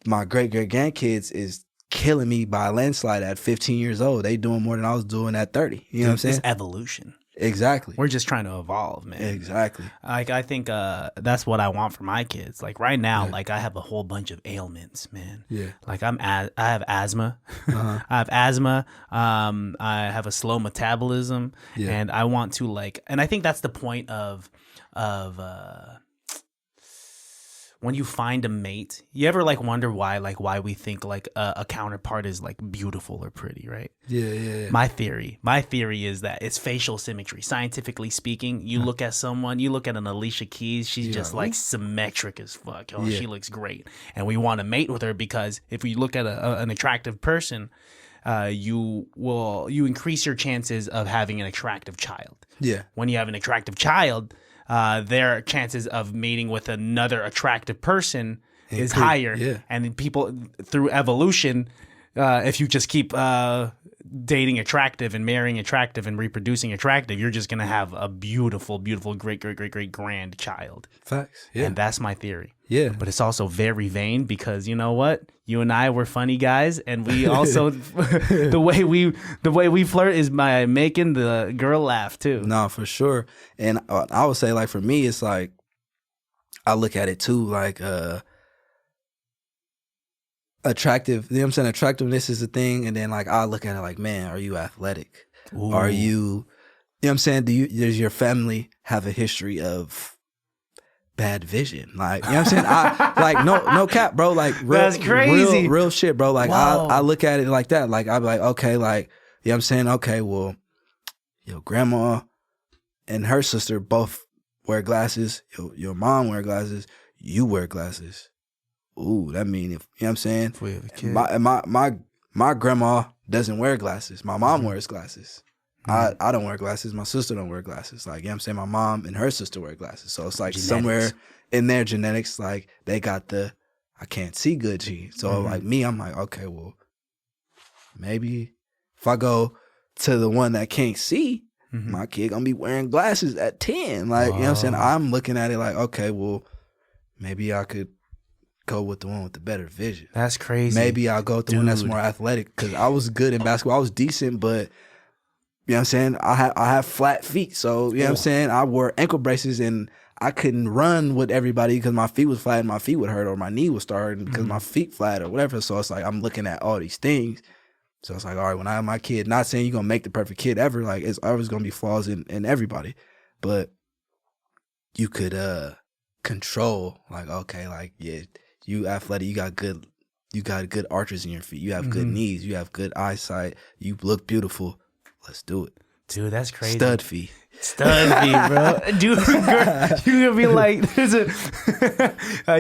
my great grandkids is killing me by a landslide at 15 years old. They doing more than I was doing at 30. You know what I'm saying? It's evolution. Exactly. We're just trying to evolve, man. Exactly. Like, I think that's what I want for my kids. Like, right now, like, I have a whole bunch of ailments, man. Yeah. Like, I have asthma. I have asthma. I have a slow metabolism, and I want to, like, and I think that's the point of when you find a mate, you ever, like, wonder why we think, like, a counterpart is, like, beautiful or pretty, right? Yeah. My theory is that it's facial symmetry. Scientifically speaking, you look at someone, you look at an Alicia Keys, she's just, like, symmetric as fuck. Oh, she looks great. And we want to mate with her because if we look at an attractive person, you increase your chances of having an attractive child. Yeah. When you have an attractive child, their chances of mating with another attractive person is higher. Yeah. And people, through evolution, if you just keep dating attractive and marrying attractive and reproducing attractive, you're just going to have a beautiful, beautiful, great grandchild. Facts. Yeah. And that's my theory. Yeah. But it's also very vain because, you know what? You and I were funny guys, and we also the way we flirt is by making the girl laugh too. No, for sure. And I would say, like, for me, it's like I look at it too, like attractive. You know what I'm saying? Attractiveness is a thing, and then, like, I look at it like, man, are you athletic? Ooh. Are you? You know what I'm saying? Does your family have a history of bad vision? Like, you know what I'm saying? Like, no cap, bro. Like, that's crazy. Real shit, bro. Like, I look at it like that. Like, I'll be like, okay, like, you know what I'm saying? Okay, well, your grandma and her sister both wear glasses. Your mom wear glasses. You wear glasses. Ooh, that mean, if you know what I'm saying? If we have a kid. My grandma doesn't wear glasses. My mom wears glasses. I don't wear glasses. My sister don't wear glasses. Like, you know what I'm saying? My mom and her sister wear glasses. So it's like somewhere in their genetics, like, they got the I can't see good gene. So like me, I'm like, okay, well, maybe if I go to the one that can't see, my kid gonna be wearing glasses at 10. Like, you know what I'm saying? I'm looking at it like, okay, well, maybe I could go with the one with the better vision. That's crazy. Maybe I'll go with the one that's more athletic, because I was good in basketball. I was decent, but you know what I'm saying? I have flat feet. So, you know what I'm saying? I wore ankle braces and I couldn't run with everybody because my feet was flat and my feet would hurt, or my knee would start hurting because my feet flat or whatever. So it's like I'm looking at all these things. So it's like, all right, when I have my kid, not saying you're going to make the perfect kid ever. Like, it's always going to be flaws in everybody. But you could control, like, okay, like, yeah, you athletic, you got good arches in your feet. You have good knees. You have good eyesight. You look beautiful. Let's do it. Dude, that's crazy. Stud fee. Stud fee, bro. Dude, you're gonna be like,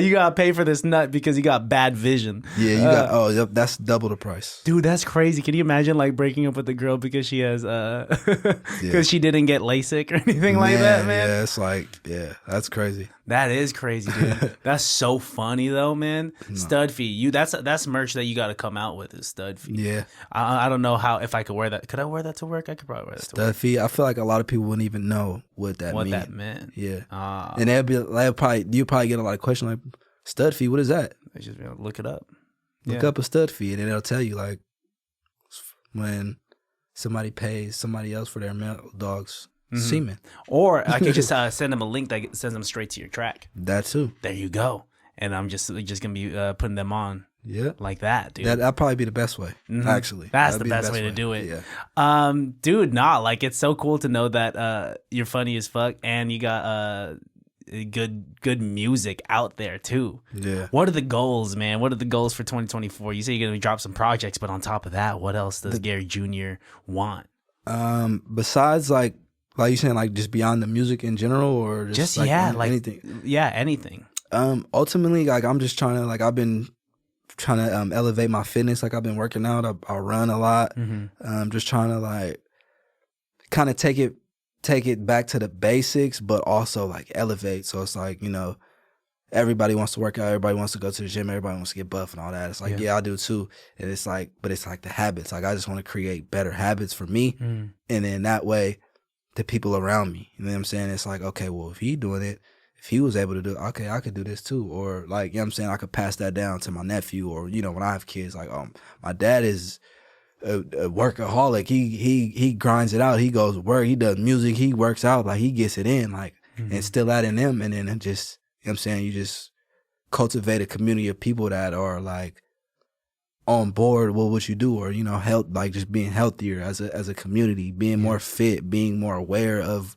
you gotta pay for this nut because you got bad vision. Yeah, you got. That's double the price. Dude, that's crazy. Can you imagine like breaking up with a girl because she has because she didn't get LASIK or anything like that, man? Yeah, it's like, yeah, that's crazy. That is crazy, dude. That's so funny though, man. No. Stud fee. That's merch that you got to come out with, is stud fee. Yeah. I don't know if I could wear that. Could I wear that to work? I could probably wear that to work. Stud fee. I feel like a lot of people wouldn't even know what that meant. Yeah. And you probably get a lot of questions like, stud fee, what is that? They just look it up. Look up a stud fee, and then it'll tell you like when somebody pays somebody else for their male dog's semen. Or I could just send them a link that sends them straight to your track. That too. There you go. And I'm just gonna be putting them on. Yeah, like that, dude. That'd probably be the best way. Actually, that's the best way to do it. Yeah. Dude, like it's so cool to know that you're funny as fuck and you got good music out there too. Yeah. What are the goals, man? What are the goals for 2024? You say you're gonna drop some projects, but on top of that, what else does Gary Jr. want? Besides like you saying, like just beyond the music in general, or just like anything. Yeah, anything. Ultimately, like I'm just trying to I've been trying to elevate my fitness. Like I've been working out. I run a lot. Just trying to like kind of take it back to the basics, but also like elevate. So it's like, you know, everybody wants to work out. Everybody wants to go to the gym. Everybody wants to get buff and all that. It's like, yeah, I do too. And it's like, but it's like the habits. Like I just want to create better habits for me. And then that way the people around me, you know what I'm saying? It's like, okay, well, if he doing it, if he was able to do it, okay, I could do this too. Or like, you know what I'm saying? I could pass that down to my nephew, or, you know, when I have kids, like, my dad is a workaholic. He grinds it out. He goes to work. He does music. He works out. Like he gets it in, like, and still that in them. And then it just, you know what I'm saying? You just cultivate a community of people that are like on board with what you do, or, you know, health, like just being healthier as a community, being more fit, being more aware of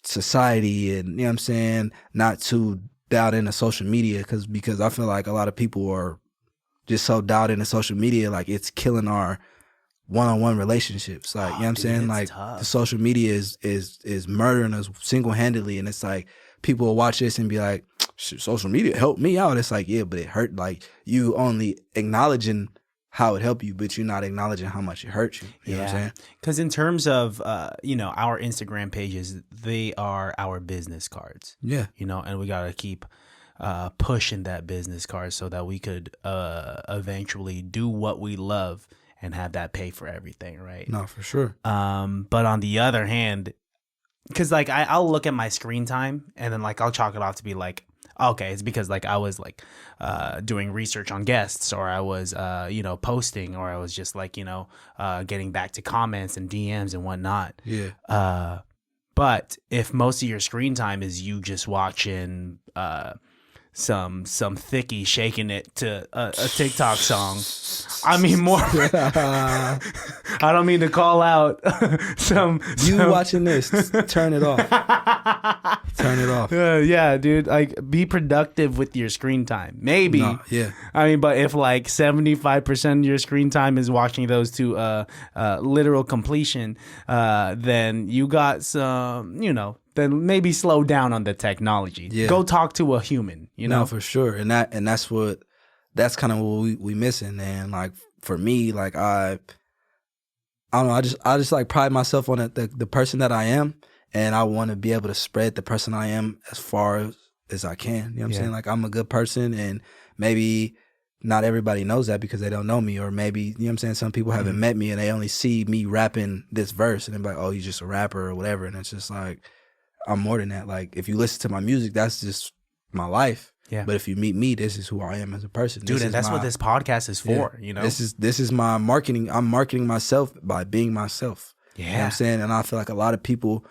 society, and, you know what I'm saying, not too dialed into social media, because I feel like a lot of people are just so dialed into social media, like it's killing our one-on-one relationships. Like, you know what I'm saying? Like tough. The social media is murdering us single-handedly, and it's like people will watch this and be like, social media helped me out. It's like, yeah, but it hurt. Like you only acknowledging how it helped you, but you're not acknowledging how much it hurt you. You know what I'm saying? Because in terms of, you know, our Instagram pages, they are our business cards. Yeah. You know, and we got to keep pushing that business card so that we could eventually do what we love and have that pay for everything, right? No, for sure. But on the other hand, because like I'll look at my screen time and then like I'll chalk it off to be like, okay, it's because like I was like doing research on guests, or I was you know, posting, or I was just like, you know, getting back to comments and DMs and whatnot. Yeah. But if most of your screen time is you just watching some thickie shaking it to a TikTok song, I mean, more. I don't mean to call out some. Watching this, turn it off. Turn it off. Yeah, dude. Like, be productive with your screen time. Maybe. No, yeah. I mean, but if like 75% of your screen time is watching those to literal completion, then you got some, you know, then maybe slow down on the technology. Yeah. Go talk to a human, you know? No, for sure. And that's kind of what we missing. And like for me, like I don't know, I just like pride myself on the person that I am, and I want to be able to spread the person I am as far as I can. You know what I'm saying? Like I'm a good person, and maybe not everybody knows that because they don't know me, or maybe, you know what I'm saying, some people haven't met me and they only see me rapping this verse and they're like, oh, he's just a rapper or whatever. And it's just like, I'm more than that. Like, if you listen to my music, that's just my life. Yeah. But if you meet me, this is who I am as a person. Dude, and that's what this podcast is for, you know? This is my marketing. I'm marketing myself by being myself. Yeah. You know what I'm saying? And I feel like a lot of people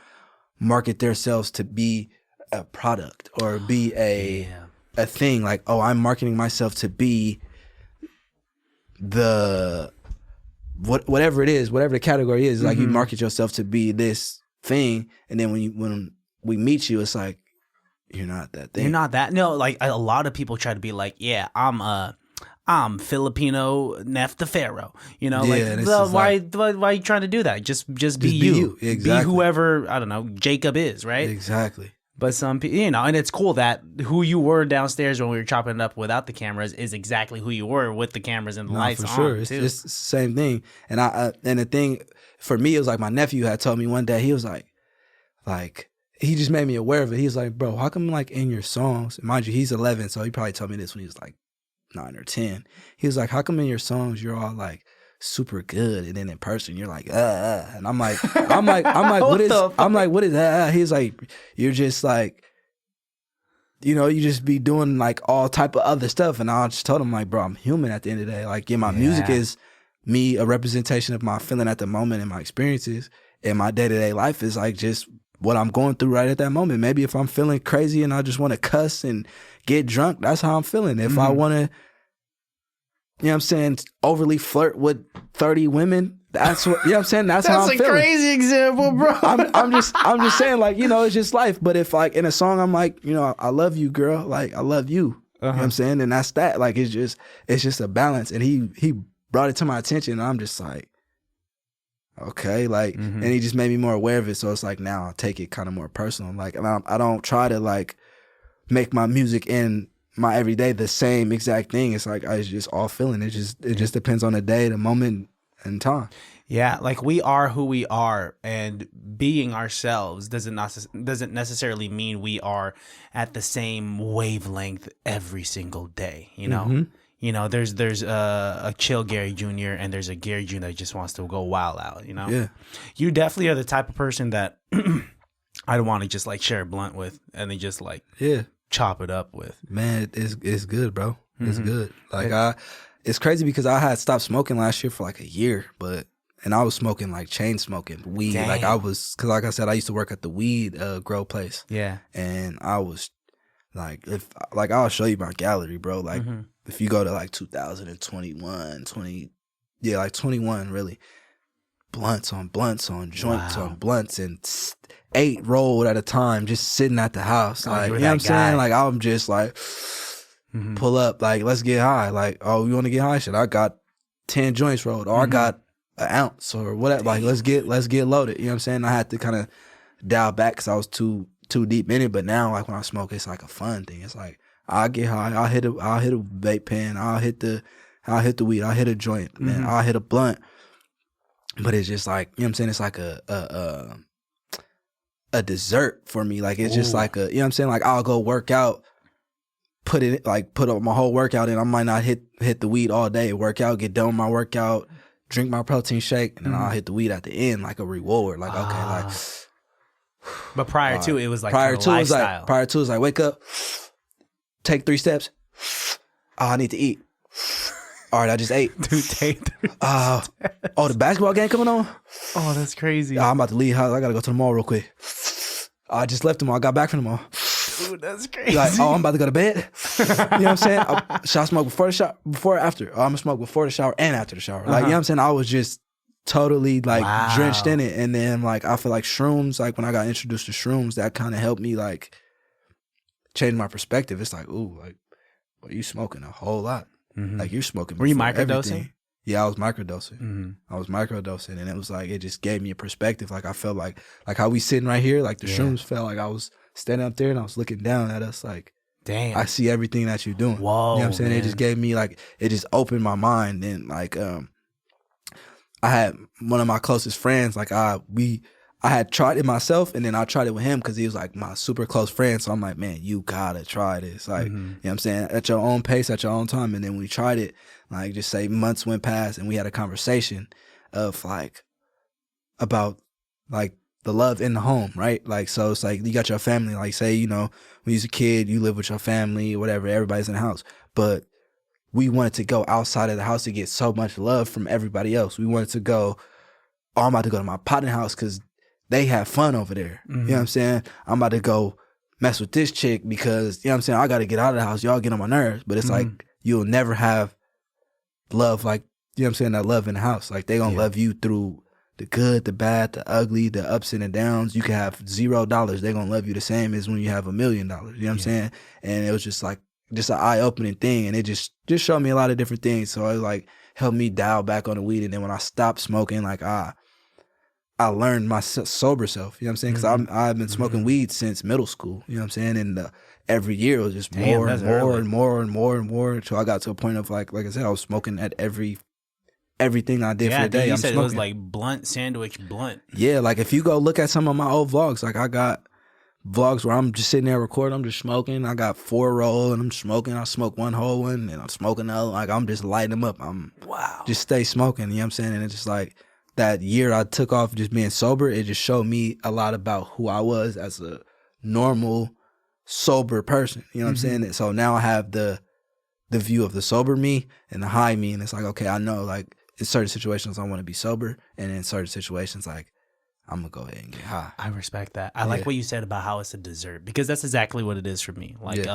market themselves to be a product or be a thing. Like, oh, I'm marketing myself to be the whatever it is, whatever the category is. Like, you market yourself to be this thing, and then when we meet you, it's like, you're not that thing. You're not that. No, like, a lot of people try to be like, yeah, I'm Filipino Nef the Pharaoh. You know, why are you trying to do that? Just be you. Exactly. Be whoever, I don't know, Jacob is, right? Exactly. But some people, you know, and it's cool that who you were downstairs when we were chopping it up without the cameras is exactly who you were with the cameras and the lights on. For sure. It's the same thing. And and the thing for me, it was like my nephew had told me one day, he was like, he just made me aware of it. He was like, bro, how come like in your songs, and mind you, he's 11, so he probably told me this when he was like 9 or 10. He was like, how come in your songs you're all like super good, and then in person you're like and I'm like what is that? He's like, you're just like, you know, you just be doing like all type of other stuff. And I just told him, like, bro, I'm human at the end of the day. Like, my music is me, a representation of my feeling at the moment and my experiences, and my day-to-day life is like just what I'm going through right at that moment. Maybe if I'm feeling crazy and I just want to cuss and get drunk, that's how I'm feeling. If I want to, you know what I'm saying, overly flirt with 30 women, that's what, you know what I'm saying, that's how I'm feeling. That's a crazy example, bro. I'm just saying, like, you know, it's just life. But if like in a song I'm like, you know, I love you, girl, like I love you. You know what I'm saying? And that's that. Like, it's just a balance. And he brought it to my attention, and I'm just like, okay, like, and he just made me more aware of it. So it's like, now I take it kind of more personal. Like, and I don't try to like make my music in my everyday the same exact thing. It's like, it's just all feeling. It just depends on the day, the moment, and time. Yeah, like, we are who we are, and being ourselves doesn't necessarily mean we are at the same wavelength every single day, you know? You know, there's a chill Gary Jr. and there's a Gary Jr. that just wants to go wild out, you know? Yeah. You definitely are the type of person that I'd want to just like share a blunt with and then just like chop it up with. Man, it's good, bro. It's good. Like, it's crazy because I had stopped smoking last year for like a year, and I was smoking like chain smoking weed. Dang. Like, because like I said, I used to work at the weed grow place. Yeah. And I was like, I'll show you my gallery, bro. Like, if you go to like 2021, 21 really, blunts on joints on blunts, and 8 rolled at a time, just sitting at the house. Like, you know what I'm saying? Like, I'm just like, pull up, like, let's get high. Like, oh, you want to get high? Shit, I got 10 joints rolled, or I got an ounce, or whatever. Like, let's get loaded. You know what I'm saying? I had to kind of dial back because I was too deep in it. But now, like, when I smoke, it's like a fun thing. It's like, I'll get high, I'll hit a vape pen, I'll hit the weed, I'll hit a joint, man, I'll hit a blunt. But it's just like, you know what I'm saying? It's like a dessert for me. Like, it's just like you know what I'm saying? Like, I'll go work out, put up my whole workout in. I might not hit the weed all day, work out, get done with my workout, drink my protein shake, and then I'll hit the weed at the end, like a reward. Like, okay, like. But prior to it was like lifestyle. Prior to it was like, wake up, take 3 steps. Oh, I need to eat. All right, I just ate. Dude, take 3 the basketball game coming on? Oh, that's crazy. I'm about to leave house. I got to go to the mall real quick. I just left the mall. I got back from the mall. Dude, that's crazy. Like, I'm about to go to bed. You know what I'm saying? Should I smoke before or after? I'm going to smoke before the shower and after the shower. Like, you know what I'm saying? I was just totally like drenched in it. And then like, I feel like shrooms, like when I got introduced to shrooms, that kind of helped me like change my perspective. It's like, ooh, like, well, you smoking a whole lot. Like, you're smoking. Were you microdosing? Everything. Yeah, I was microdosing. I was microdosing, and it was like, it just gave me a perspective. Like, I felt like how we sitting right here, like the shrooms felt like I was standing up there and I was looking down at us like, damn, I see everything that you're doing. Whoa, you know what I'm saying? Man. It just gave me like, it just opened my mind. And like, I had one of my closest friends, like I I had tried it myself, and then I tried it with him because he was like my super close friend. So I'm like, man, you gotta try this. Like, you know what I'm saying? At your own pace, at your own time. And then when we tried it, like just say months went past and we had a conversation of like, about like the love in the home, right? Like, so it's like you got your family, like say, you know, when you was a kid, you live with your family or whatever, everybody's in the house. But we wanted to go outside of the house to get so much love from everybody else. We wanted to go, oh, I'm about to go to my potting house because they have fun over there. You know what I'm saying? I'm about to go mess with this chick because, you know what I'm saying, I got to get out of the house. Y'all get on my nerves. But it's like, you'll never have love like, you know what I'm saying, that love in the house. Like, they going to love you through the good, the bad, the ugly, the ups and the downs. You can have $0. They're going to love you the same as when you have $1 million. You know what I'm saying? And it was just like, just an eye-opening thing. And it just showed me a lot of different things. So it like helped me dial back on the weed. And then when I stopped smoking, like, I learned my sober self, you know what I'm saying? Because I've been smoking weed since middle school, you know what I'm saying? And every year it was just more and more and more and more and more until I got to a point of like I said, I was smoking at everything I did for the day. You I'm said smoking. It was like blunt, sandwich, blunt. Yeah, like if you go look at some of my old vlogs, like I got vlogs where I'm just sitting there recording, I'm just smoking. I got 4 roll and I'm smoking. I smoke one whole one and I'm smoking the other. Like I'm just lighting them up. I'm just stay smoking, you know what I'm saying? And it's just like, that year I took off just being sober, it just showed me a lot about who I was as a normal, sober person. You know what I'm saying? And so now I have the view of the sober me and the high me. And it's like, okay, I know like in certain situations I want to be sober. And in certain situations, like I'm going to go ahead and get high. I respect that. I like what you said about how it's a dessert because that's exactly what it is for me. Like,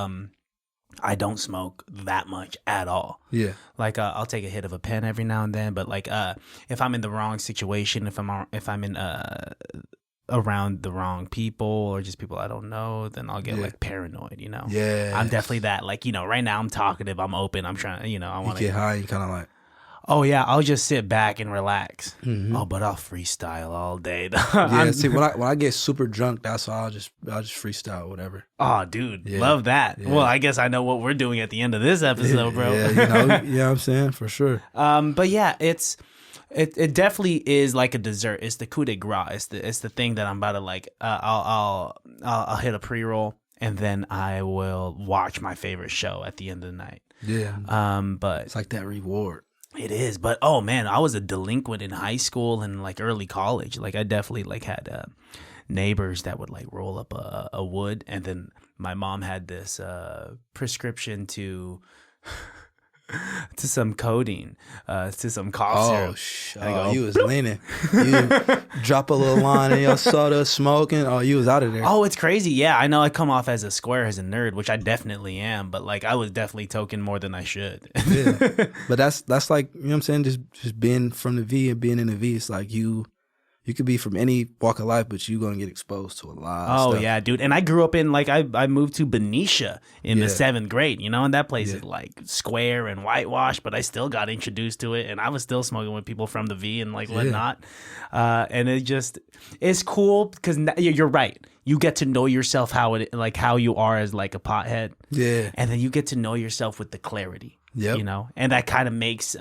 I don't smoke that much at all. Yeah. Like I'll take a hit of a pen every now and then, but like if I'm in the wrong situation, if I'm in around the wrong people or just people I don't know, then I'll get like paranoid, you know. Yeah. I'm definitely that. Like, you know, right now I'm talkative, I'm open, I'm trying, you know, I want to get high, you kind of like, oh yeah, I'll just sit back and relax. Oh, but I'll freestyle all day. See, when I get super drunk, that's why I'll just freestyle whatever. Oh, dude, love that. Yeah. Well, I guess I know what we're doing at the end of this episode, bro. Yeah, you know what I'm saying, for sure. But yeah, it definitely is like a dessert. It's the coup de grace. It's the thing that I'm about to like. I'll hit a pre-roll and then I will watch my favorite show at the end of the night. Yeah. But it's like that reward. It is, but oh man, I was a delinquent in high school and like early college. Like I definitely like had neighbors that would like roll up a wood, and then my mom had this prescription to some codeine, to some cough syrup. You was leaning. You drop a little line in your soda, smoking. Oh, you was out of there. Oh, it's crazy. Yeah, I know I come off as a square, as a nerd, which I definitely am. But like, I was definitely toking more than I should. Yeah, but that's like, you know what I'm saying. Just being from the V and being in the V. It's like you could be from any walk of life, but you're going to get exposed to a lot of stuff. Oh, yeah, dude. And I grew up in, like, I moved to Benicia in the 7th grade, you know, and that place is, like, square and whitewashed, but I still got introduced to it, and I was still smoking with people from the V and, like, whatnot. And it's cool because you're right. You get to know yourself how you are as, like, a pothead. Yeah. And then you get to know yourself with the clarity, you know, and that kind of makes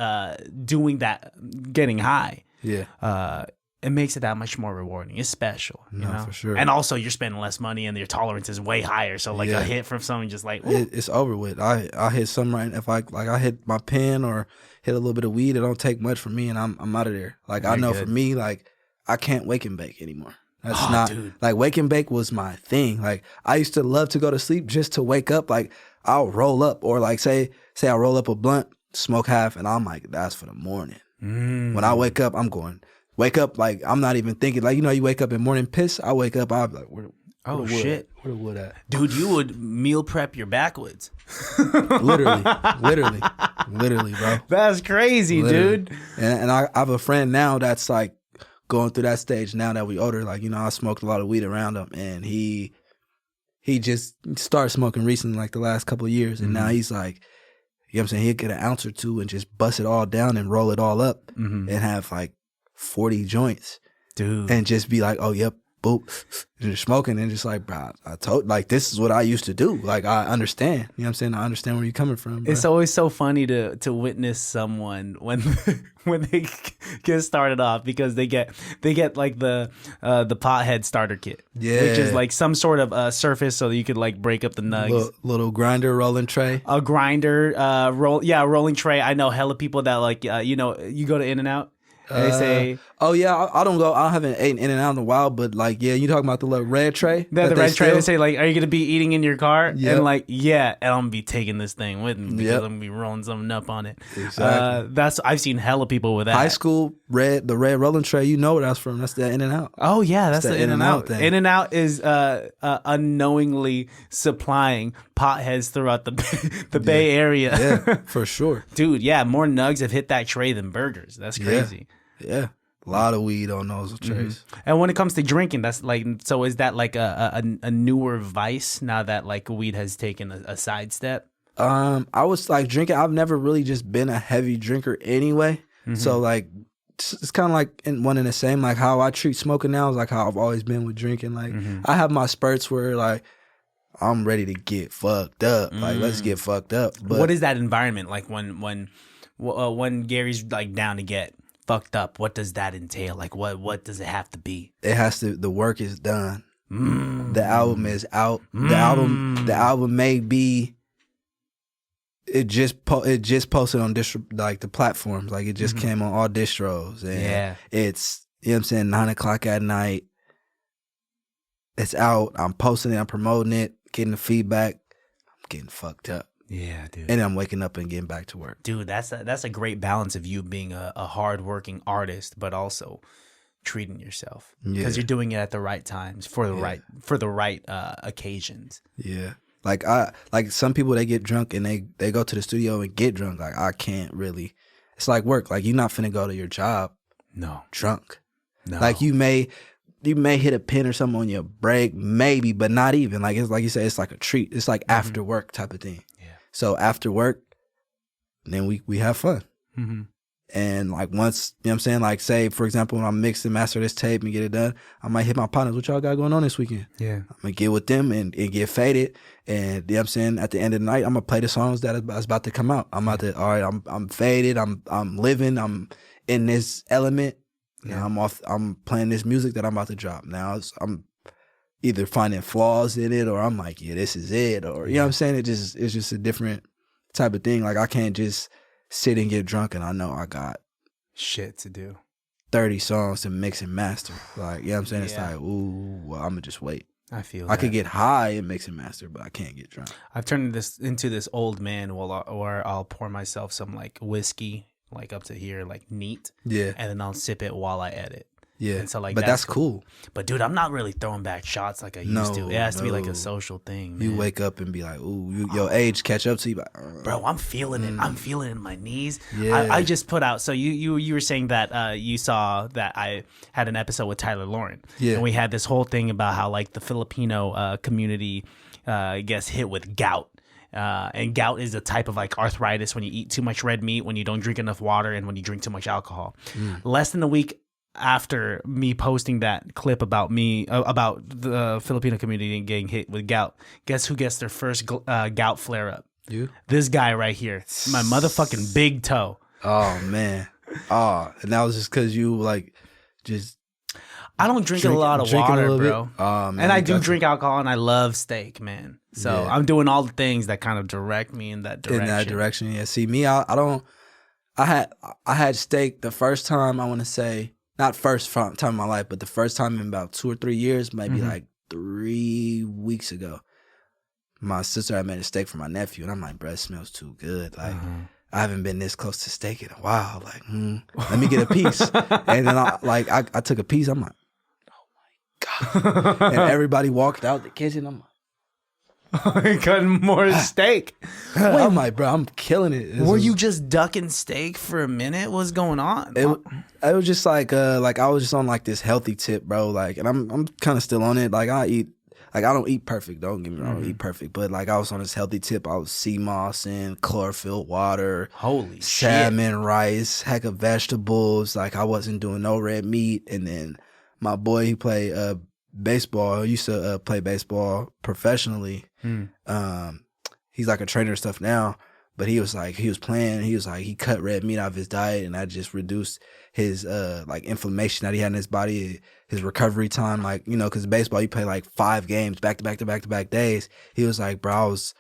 doing that, getting high. Yeah. It makes it that much more rewarding. It's special, you know? For sure. And also, you're spending less money, and your tolerance is way higher. So, like a hit from someone, just like it's over with. I hit some right. If I hit my pen or hit a little bit of weed, it don't take much for me, and I'm out of there. Like I know for me, like I can't wake and bake anymore. That's dude. Like wake and bake was my thing. Like I used to love to go to sleep just to wake up. Like I'll roll up, or like say I roll up a blunt, smoke half, and I'm like, that's for the morning. When I wake up, I'm going. Wake up, like, I'm not even thinking. Like, you know, you wake up in morning piss. I wake up, I'll be like, where the wood Where the wood at? Dude, you would meal prep your backwoods. Literally, bro. That's crazy, dude. And I have a friend now that's, like, going through that stage now that we older. Like, you know, I smoked a lot of weed around him, and he just started smoking recently, like, the last couple of years. And now he's, like, you know what I'm saying? He'll get an ounce or two and just bust it all down and roll it all up and have, like, 40 joints, dude, and just be like, oh, yep, boop, and just smoking, and just like, bro, I told, like, this is what I used to do. Like, I understand. You know what I'm saying? I understand where you're coming from, bro. It's always so funny to witness someone when when they get started off, because they get like the pothead starter kit, which is like some sort of surface so that you could like break up the nugs. Little grinder, rolling tray. A grinder, rolling tray. I know hella people that like, you know, you go to In-N-Out. And they say, "Oh yeah, I don't go. I haven't eaten In-N-Out in a while, but like, yeah, you talking about the little red tray? The red tray. They say like, are you gonna be eating in your car? Yep. And like, yeah, and I'm gonna be taking this thing with me because I'm gonna be rolling something up on it. Exactly. I've seen hella people with that. High school the red rolling tray. You know where that's from? That's the In-N-Out. Oh yeah, that's the In-N-Out thing. In-N-Out is unknowingly supplying potheads throughout the Bay Area. Yeah, for sure, dude. Yeah, more nugs have hit that tray than burgers. That's crazy. Yeah. A lot of weed on those trays. And when it comes to drinking, that's like, so is that like a newer vice now that like weed has taken a sidestep? I was like drinking. I've never really just been a heavy drinker anyway. So like, it's kind of like one and the same. Like how I treat smoking now is like how I've always been with drinking. Like I have my spurts where like I'm ready to get fucked up. Like let's get fucked up. But what is that environment like when Gary's like down to get fucked up? What does that entail? Like what does it have to be? It has to. The work is done. The album is out. The album may be. It just posted on like the platforms. Like it just came on all distros. And it's, you know what I'm saying, 9:00 at night. It's out. I'm posting it. I'm promoting it. Getting the feedback. I'm getting fucked up. Yeah, dude. And I'm waking up and getting back to work. Dude, that's a great balance of you being a hardworking artist, but also treating yourself because you're doing it at the right times for the right occasions. Yeah, like some people, they get drunk and they go to the studio and get drunk. Like I can't really. It's like work. Like you're not finna go to your job drunk. No, like you may hit a pin or something on your break, maybe, but not even. Like it's like you said, it's like a treat. It's like after work type of thing. So after work, then we have fun. And like once, you know what I'm saying? Like say, for example, when I mix and master this tape and get it done, I might hit my partners. What y'all got going on this weekend? Yeah. I'm going to get with them and get faded. And you know what I'm saying? At the end of the night, I'm going to play the songs that is about to come out. I'm about to, all right, I'm faded. I'm living. I'm in this element. Yeah. And I'm playing this music that I'm about to drop. Now I'm either finding flaws in it or I'm like, yeah, this is it. Or, you know what I'm saying? It's just a different type of thing. Like I can't just sit and get drunk and I know I got shit to do. 30 songs to mix and master. Like, you know what I'm saying? It's like, ooh, well, I'm going to just wait. I feel I could get high and mix and master, but I can't get drunk. I've turned this into this old man where I'll pour myself some like whiskey, like up to here, like neat. Yeah. And then I'll sip it while I edit. Yeah. And so like, but that's cool. But dude, I'm not really throwing back shots like I used to. It has to be like a social thing, man. You wake up and be like, ooh, your age catch up to you. Like, bro, I'm feeling it. I'm feeling it in my knees. Yeah. I just put out. So you were saying that you saw that I had an episode with Tyler Lauren. Yeah. And we had this whole thing about how like the Filipino community gets hit with gout. And gout is a type of like arthritis when you eat too much red meat, when you don't drink enough water, and when you drink too much alcohol. Less than a week after me posting that clip about the Filipino community getting hit with gout, guess who gets their first gout flare up? You? This guy right here, my motherfucking big toe. Oh man. And that was just because you like just. I don't drink a lot of water, bro. Oh, man, and I do drink alcohol, and I love steak, man. So I'm doing all the things that kind of direct me in that direction. Yeah. See, me, I don't. I had steak the first time. I want to say. Not first time in my life, but the first time in about 2 or 3 years, maybe like 3 weeks ago. My sister had made a steak for my nephew, and I'm like, bro, it smells too good. Like, I haven't been this close to steak in a while. Like, let me get a piece. And then I took a piece. I'm like, oh my God. And everybody walked out the kitchen. I'm like, cutting more steak. I'm like, bro, I'm killing it. Were you just ducking steak for a minute? What's going on? It was just like I was just on like this healthy tip, bro. Like, and I'm kind of still on it. Like I don't eat perfect. Don't get me wrong, I don't eat perfect. But like I was on this healthy tip. I was sea moss and chlorophyll water. Holy salmon, shit. Rice, heck of vegetables. Like I wasn't doing no red meat. And then my boy, he played baseball. He used to play baseball professionally. He's like a trainer and stuff now. But he was playing. He was like, he cut red meat out of his diet, and that just reduced his like inflammation that he had in his body, his recovery time. Like, you know, because baseball, you play like 5 games back to back to back to back days. He was like, bro, I was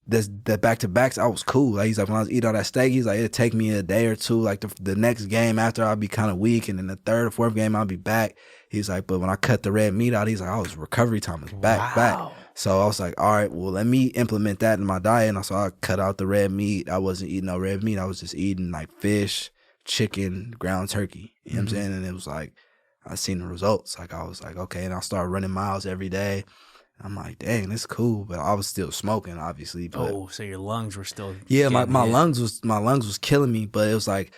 the back to backs. I was cool. Like, he's like, when I was eating all that steak, he's like, it'd take me a day or two. Like the next game after, I'll be kind of weak, and then the 3rd or 4th game, I'll be back. He's like, but when I cut the red meat out, he's like, I was recovery time was back. So I was like, all right, well, let me implement that in my diet. And so I cut out the red meat. I wasn't eating no red meat. I was just eating like fish, chicken, ground turkey. You know what I'm saying? And it was like, I seen the results. Like, I was like, okay. And I started running miles every day. I'm like, dang, this is cool. But I was still smoking, obviously. But, so your lungs were still. Yeah, my lungs was killing me. But it was like,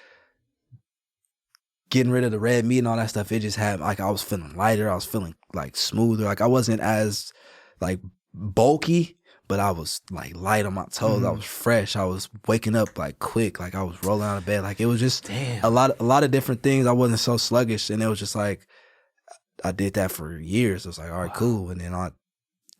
getting rid of the red meat and all that stuff, it just had, like, I was feeling lighter. I was feeling like smoother. Like, I wasn't as like bulky, but I was like light on my toes. I was fresh. I was waking up like quick. Like, I was rolling out of bed. Like, it was just a lot of different things. I wasn't so sluggish, and it was just like, I did that for years. I was like, all right, cool. And then I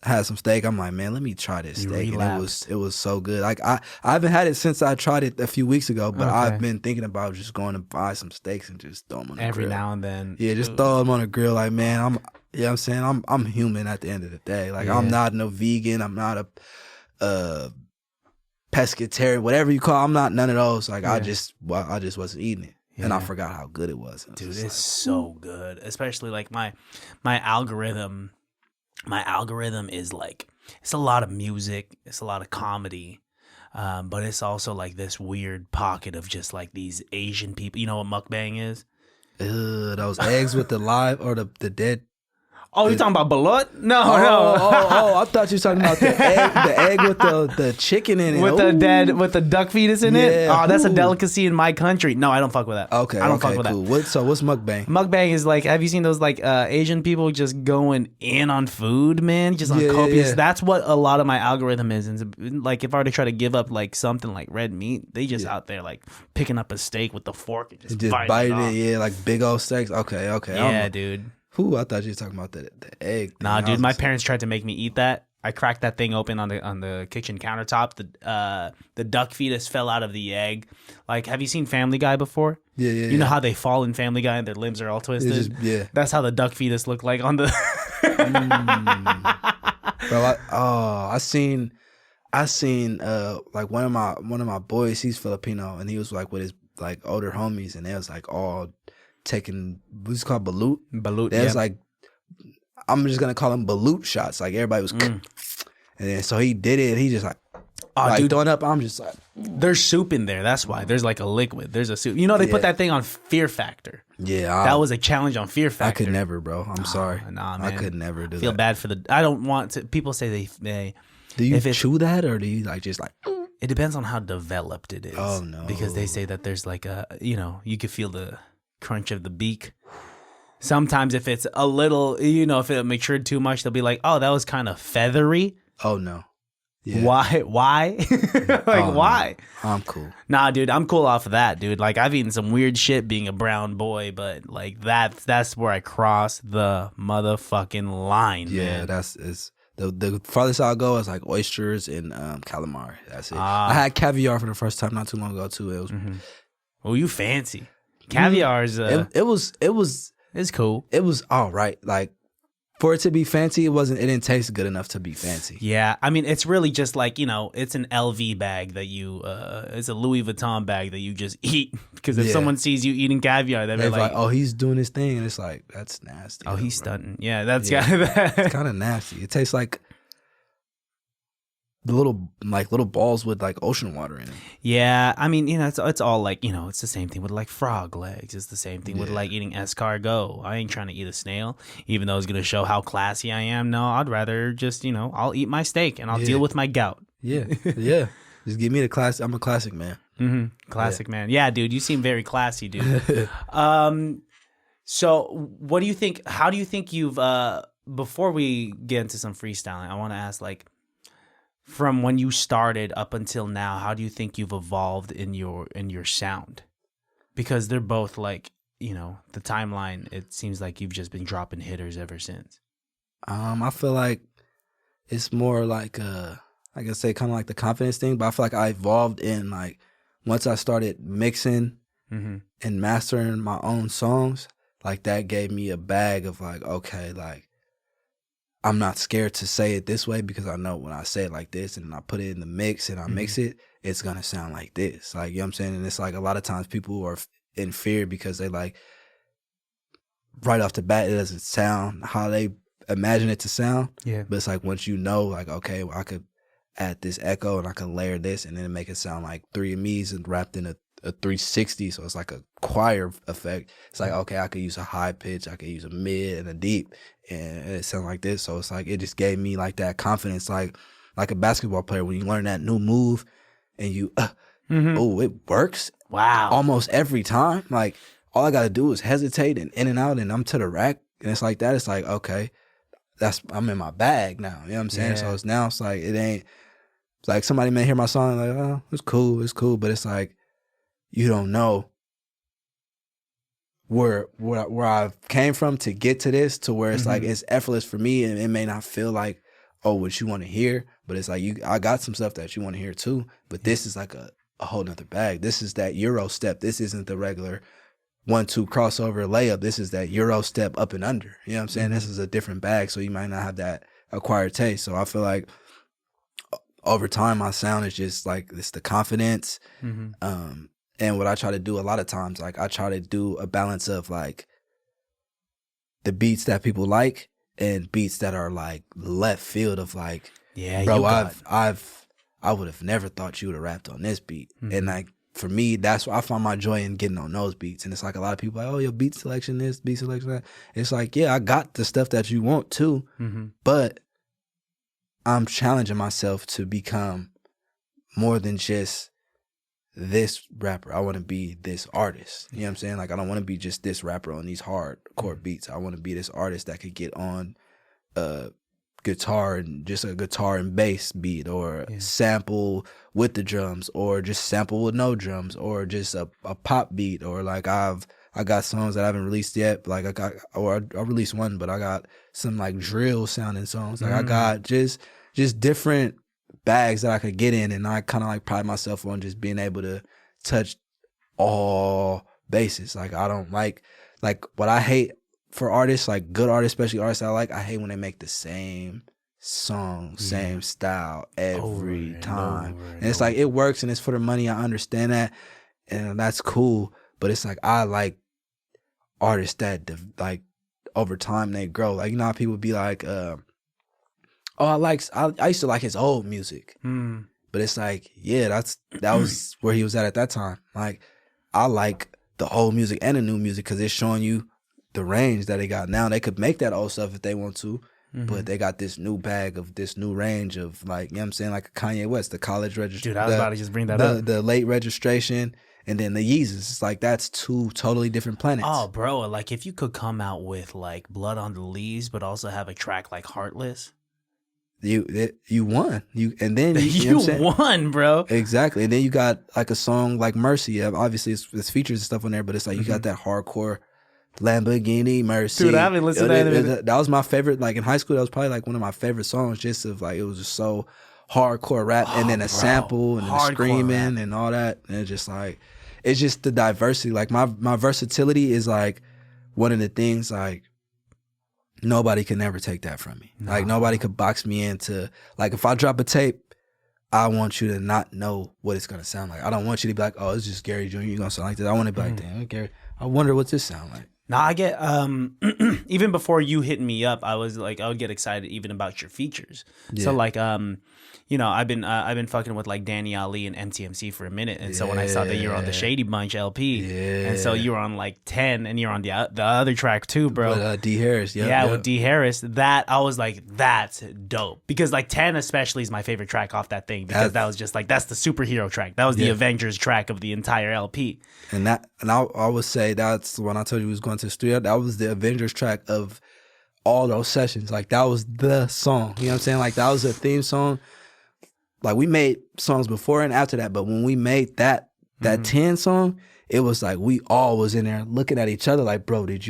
had some steak. I'm like, man, let me try this steak. Relapsed. And it was so good. Like, I haven't had it since I tried it a few weeks ago, but I've been thinking about just going to buy some steaks and just throw them on the grill. Every now and then. Yeah, just throw them on the grill. Like, man, you know what I'm saying? I'm human at the end of the day. Like, I'm not no vegan. I'm not a pescatarian, whatever you call it. I'm not none of those. Like, I just wasn't eating it. Yeah. And I forgot how good it was. Dude, it's like, so good. Especially like my algorithm. My algorithm is like, it's a lot of music. It's a lot of comedy. But it's also like this weird pocket of just like these Asian people. You know what mukbang is? Those eggs with the live or the dead. Oh, you're talking about balut? No. I thought you were talking about the egg with the chicken in it. With the duck fetus in it? Oh, that's a delicacy in my country. No, I don't fuck with that. Okay, I don't fuck with cool. that. So what's mukbang? Mukbang is like, have you seen those like Asian people just going in on food, man? Just on copious. Yeah. That's what a lot of my algorithm is. And like, if I were to try to give up like something like red meat, they just out there like picking up a steak with the fork and just biting it. Yeah, like big old steaks. Okay. Yeah, dude. Ooh, I thought you were talking about the egg. Nah, dude, my parents tried to make me eat that. I cracked that thing open on the kitchen countertop. The duck fetus fell out of the egg. Like, have you seen Family Guy before? Yeah. You know how they fall in Family Guy and their limbs are all twisted? That's how the duck fetus looked like on the. Bro, I seen like one of my boys. He's Filipino, and he was like with his like older homies, and they was like all taking what's called balut. There's like, I'm just gonna call them balut shots. Like, everybody was, and then so he did it. He just like, dude, throwing up. I'm just like, there's soup in there. That's why there's like a liquid. There's a soup. You know, they put that thing on Fear Factor. Yeah, that was a challenge on Fear Factor. I could never, bro. I'm sorry. Nah, man. I could never do that. Feel bad for I don't want to. People say they. Do you chew that, or do you like just like? It depends on how developed it is. Oh no! Because they say that there's like you could feel the crunch of the beak. Sometimes if it's a little, if it matured too much, they'll be like, oh, that was kind of feathery. Oh no. Yeah. Why? Why? No. I'm cool. Nah, dude, I'm cool off of that, dude. Like, I've eaten some weird shit being a brown boy, but like that's where I cross the motherfucking line. Yeah, man. it's the farthest I'll go is like oysters and calamari. That's it. I had caviar for the first time not too long ago too. It was Oh, you fancy. Caviar is it's cool. It was all right. Like, for it to be fancy, it didn't taste good enough to be fancy. Yeah, I mean, it's really just like, it's an LV bag that you it's a Louis Vuitton bag that you just eat, because if someone sees you eating caviar, they'll be like, oh, he's doing his thing, and it's like, that's nasty. Oh, he's stunting. Yeah, that's it's kind of nasty. It tastes like the little balls with like ocean water in it. Yeah, I mean, it's all like, it's the same thing with like frog legs. It's the same thing with like eating escargot. I ain't trying to eat a snail, even though it's gonna show how classy I am. No, I'd rather just, I'll eat my steak and I'll deal with my gout. Yeah, yeah. Just give me the class. I'm a classic man. Classic man. Yeah, dude, you seem very classy, dude. So what do you think? How do you think you've? Before we get into some freestyling, I want to ask, like, from when you started up until now, how do you think you've evolved in your sound? Because they're both like you know, the timeline, it seems like you've just been dropping hitters ever since. I feel like it's more like I can say kind of like the confidence thing, but I feel like I evolved in like once I started mixing and mastering my own songs, like that gave me a bag of like, okay, like I'm not scared to say it this way because I know when I say it like this and I put it in the mix and I mix it, it's gonna sound like this. Like, you know what I'm saying? And it's like a lot of times people are in fear because they like right off the bat it doesn't sound how they imagine it to sound. Yeah. But it's like once you know, like, okay, well, I could add this echo and I can layer this and then make it sound like three of me's and wrapped in a 360, so it's like a choir effect. It's like, okay, I could use a high pitch, I could use a mid and a deep, and it sounds like this. So it's like it just gave me like that confidence, like a basketball player when you learn that new move and you oh, it works. Wow. Almost every time. Like all I gotta do is hesitate and in and out and I'm to the rack. And it's like that. It's like, okay, I'm in my bag now. You know what I'm saying? Yeah. So it's like it ain't, it's like somebody may hear my song like, oh, it's cool. But it's like you don't know where I came from to get to this, to where it's like it's effortless for me and it may not feel like, oh, what you want to hear, but it's like I got some stuff that you want to hear too, but this is like a whole nother bag. This is that Euro step. This isn't the regular 1-2 crossover layup. This is that Euro step up and under. You know what I'm saying? This is a different bag, so you might not have that acquired taste. So I feel like over time my sound is just like it's the confidence. And what I try to do a lot of times, like I try to do a balance of like the beats that people like and beats that are like left field of like, yeah, bro, I would have never thought you would have rapped on this beat. And like for me, that's why I find my joy in getting on those beats. And it's like a lot of people like, oh, your beat selection this, beat selection that. It's like, yeah, I got the stuff that you want too, but I'm challenging myself to become more than just this rapper. I want to be this artist. You know what I'm saying? Like I don't want to be just this rapper on these hardcore beats. I want to be this artist that could get on guitar and just a guitar and bass beat, or sample with the drums, or just sample with no drums, or just a pop beat, or like I got songs that I haven't released yet. Like I released one, but I got some like drill sounding songs. Like I got just different bags that I could get in, and I kind of like pride myself on just being able to touch all bases. Like I don't like what I hate for artists, like good artists, especially artists I hate when they make the same song, same style every time. And it's like, it works and it's for the money. I understand that. And that's cool. But it's like, I like artists that like over time they grow. Like, you know how people be like, oh, I used to like his old music. But it's like, yeah, that was where he was at that time. Like, I like the old music and the new music because it's showing you the range that they got now. They could make that old stuff if they want to, but they got this new bag of this new range of like, you know what I'm saying, like a Kanye West, the college registration. Dude, I was about to just bring that up. The late registration, and then the Yeezus. It's like, that's two totally different planets. Oh, bro, like if you could come out with like Blood on the Leaves, but also have a track like Heartless. You won. And then you know what I'm saying? Won, bro. Exactly. And then you got like a song like Mercy. Obviously, it's features and stuff on there, but it's like you got that hardcore Lamborghini Mercy. Dude, I haven't listened to that. That was my favorite. Like in high school, that was probably like one of my favorite songs. Just of like, it was just so hardcore rap, and then a sample and then the screaming rap and all that. And it's just like, it's just the diversity. Like my versatility is like one of the things like nobody can ever take that from me. No. Like nobody could box me into, like if I drop a tape, I want you to not know what it's gonna sound like. I don't want you to be like, oh, it's just Gary Jr. You're gonna sound like this. I want to be like, damn, Gary, I wonder what this sound like. Now I get even before you hit me up, I was like, I would get excited even about your features. Yeah. So like you know, I've been fucking with like Danny Ali and MTMC for a minute, and so when I saw that you're on the Shady Bunch LP, and so you were on like 10, and you're on the other track too, bro. With D Harris, with D Harris. That I was like, that's dope, because like 10 especially is my favorite track off that thing, because that was just like, that's the superhero track. That was the Avengers track of the entire LP. And I would say that's when I told you we was going to the studio. That was the Avengers track of all those sessions. Like that was the song. You know what I'm saying? Like that was a theme song. Like we made songs before and after that, but when we made that 10 song, it was like we all was in there looking at each other like, bro, did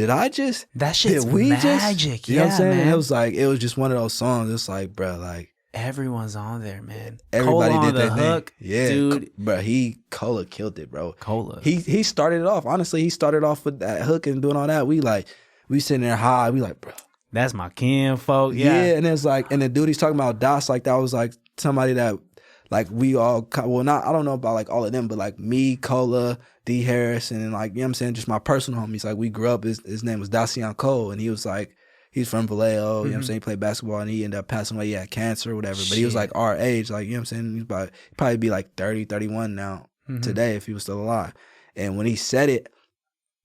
I just? That shit's did we magic. Just? You know what I'm saying? Man. And it was like, it was just one of those songs. It's like, bro, like everyone's on there, man. everybody Cola did on their the thing. hook, Yeah, dude. Bro, Cola killed it, bro. Cola. He started it off. Honestly, he started off with that hook and doing all that. We sitting there high. We like, bro, that's my kin, folk. yeah. Yeah. And it's like, and the dude he's talking about Das, like that was like somebody that like we all, well, not, I don't know about like all of them, but like me, Cola, D Harris, and like, you know what I'm saying, just my personal homies. Like we grew up, his name was Dacian Cole, and he was like, he's from Vallejo, you know what I'm saying, he played basketball, and he ended up passing away, he had cancer or whatever, but he was like our age, like, you know what I'm saying, he'd probably be like 30, 31 now today if he was still alive. And when he said it,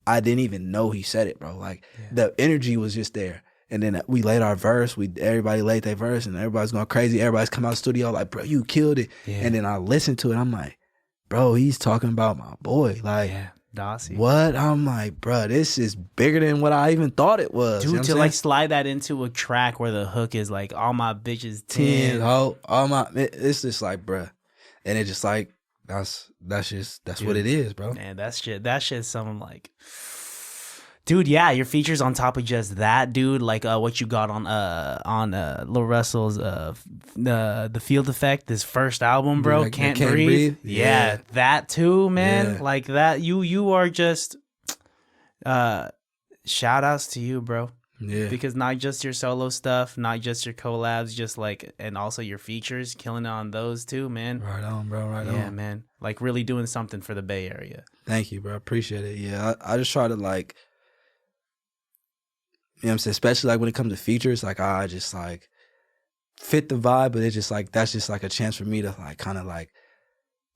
I didn't even know he said it, bro. Like the energy was just there. And then we laid our verse. Everybody laid their verse, and everybody's going crazy. Everybody's come out of the studio like, bro, you killed it. Yeah. And then I listened to it. I'm like, bro, he's talking about my boy. Like, Dossie. What? I'm like, bro, this is bigger than what I even thought it was. Dude, you know to like slide that into a track where the hook is like, all my bitches 10. It's just like, bro. And it's just like, that's what it is, bro. Man, that shit's something like, dude, yeah, your features on top of just that, dude, like what you got on Lil Russell's the Field Effect, this first album, bro, like, Can't Breathe. Yeah, that too, man. Yeah. Like that, you are just shout outs to you, bro. Yeah. Because not just your solo stuff, not just your collabs, just like, and also your features, killing it on those too, man. Right on, bro. Right on. Yeah, man. Like really doing something for the Bay Area. Thank you, bro. Appreciate it. Yeah, I just try to like, you know what I'm saying? Especially like when it comes to features, like I just like fit the vibe, but it's just like, that's just like a chance for me to like kind of like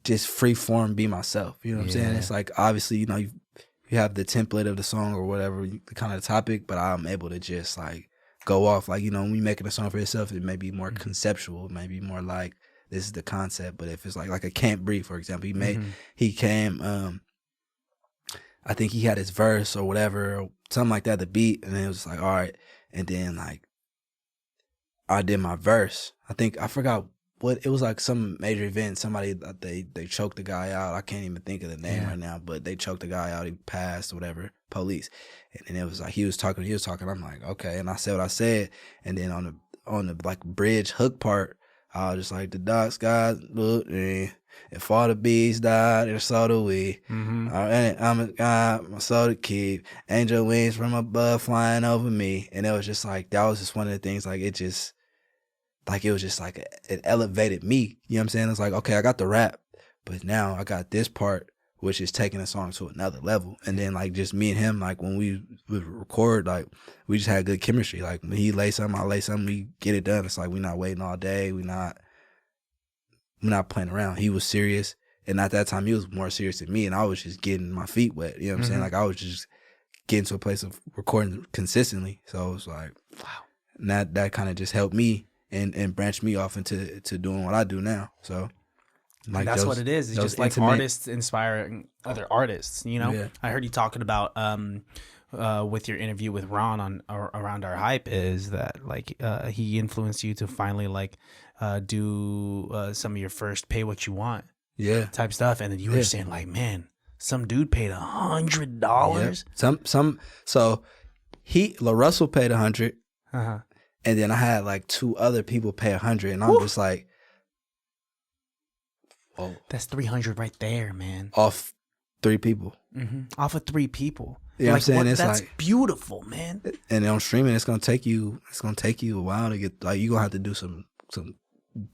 just free form, be myself. You know what I'm saying? It's like, obviously, you know, you have the template of the song or whatever, the kind of topic, but I'm able to just like go off. Like, you know, when you're making a song for yourself, it may be more conceptual, it may be more like, this is the concept. But if it's like a Can't Breathe, for example, he came, I think he had his verse or whatever, or something like that, the beat, and then it was like, all right. And then like I did my verse. I forgot what it was, like some major event. Somebody they choked the guy out. I can't even think of the name right now, but they choked the guy out. He passed or whatever. Police. And then it was like he was talking. I'm like, okay. And I said what I said. And then on the like bridge hook part, I was just like, the dark skies look, if all the bees died, and so do we. And I'm a God, my soul to keep. Angel wings from above flying over me. And it was just like, that was just one of the things, like it was just like, it elevated me. You know what I'm saying? It's like, okay, I got the rap, but now I got this part, which is taking the song to another level. And then like just me and him, like when we would record, like we just had good chemistry. Like when he lay something, I lay something, we get it done. It's like, we're not waiting all day. We're not playing around. He was serious. And at that time, he was more serious than me. And I was just getting my feet wet. You know what I'm saying? Like I was just getting to a place of recording consistently. So it was like, wow. And that kind of just helped me and branched me off into doing what I do now. So like that's what it is. It's just like artists inspiring other artists, you know? Yeah. I heard you talking about with your interview with Ron on Around Our Hype, is that like he influenced you to finally like do some of your first pay what you want type stuff. And then you were saying like, man, some dude paid $100. So Lil Russell paid $100. And then I had like 2 other people pay $100, and I'm just like, whoa. That's $300 right there, man. Off 3 people. Off of 3 people. You know what I'm saying? It's that's like beautiful, man. And on streaming, it's gonna take you a while to get, like, you're gonna have to do some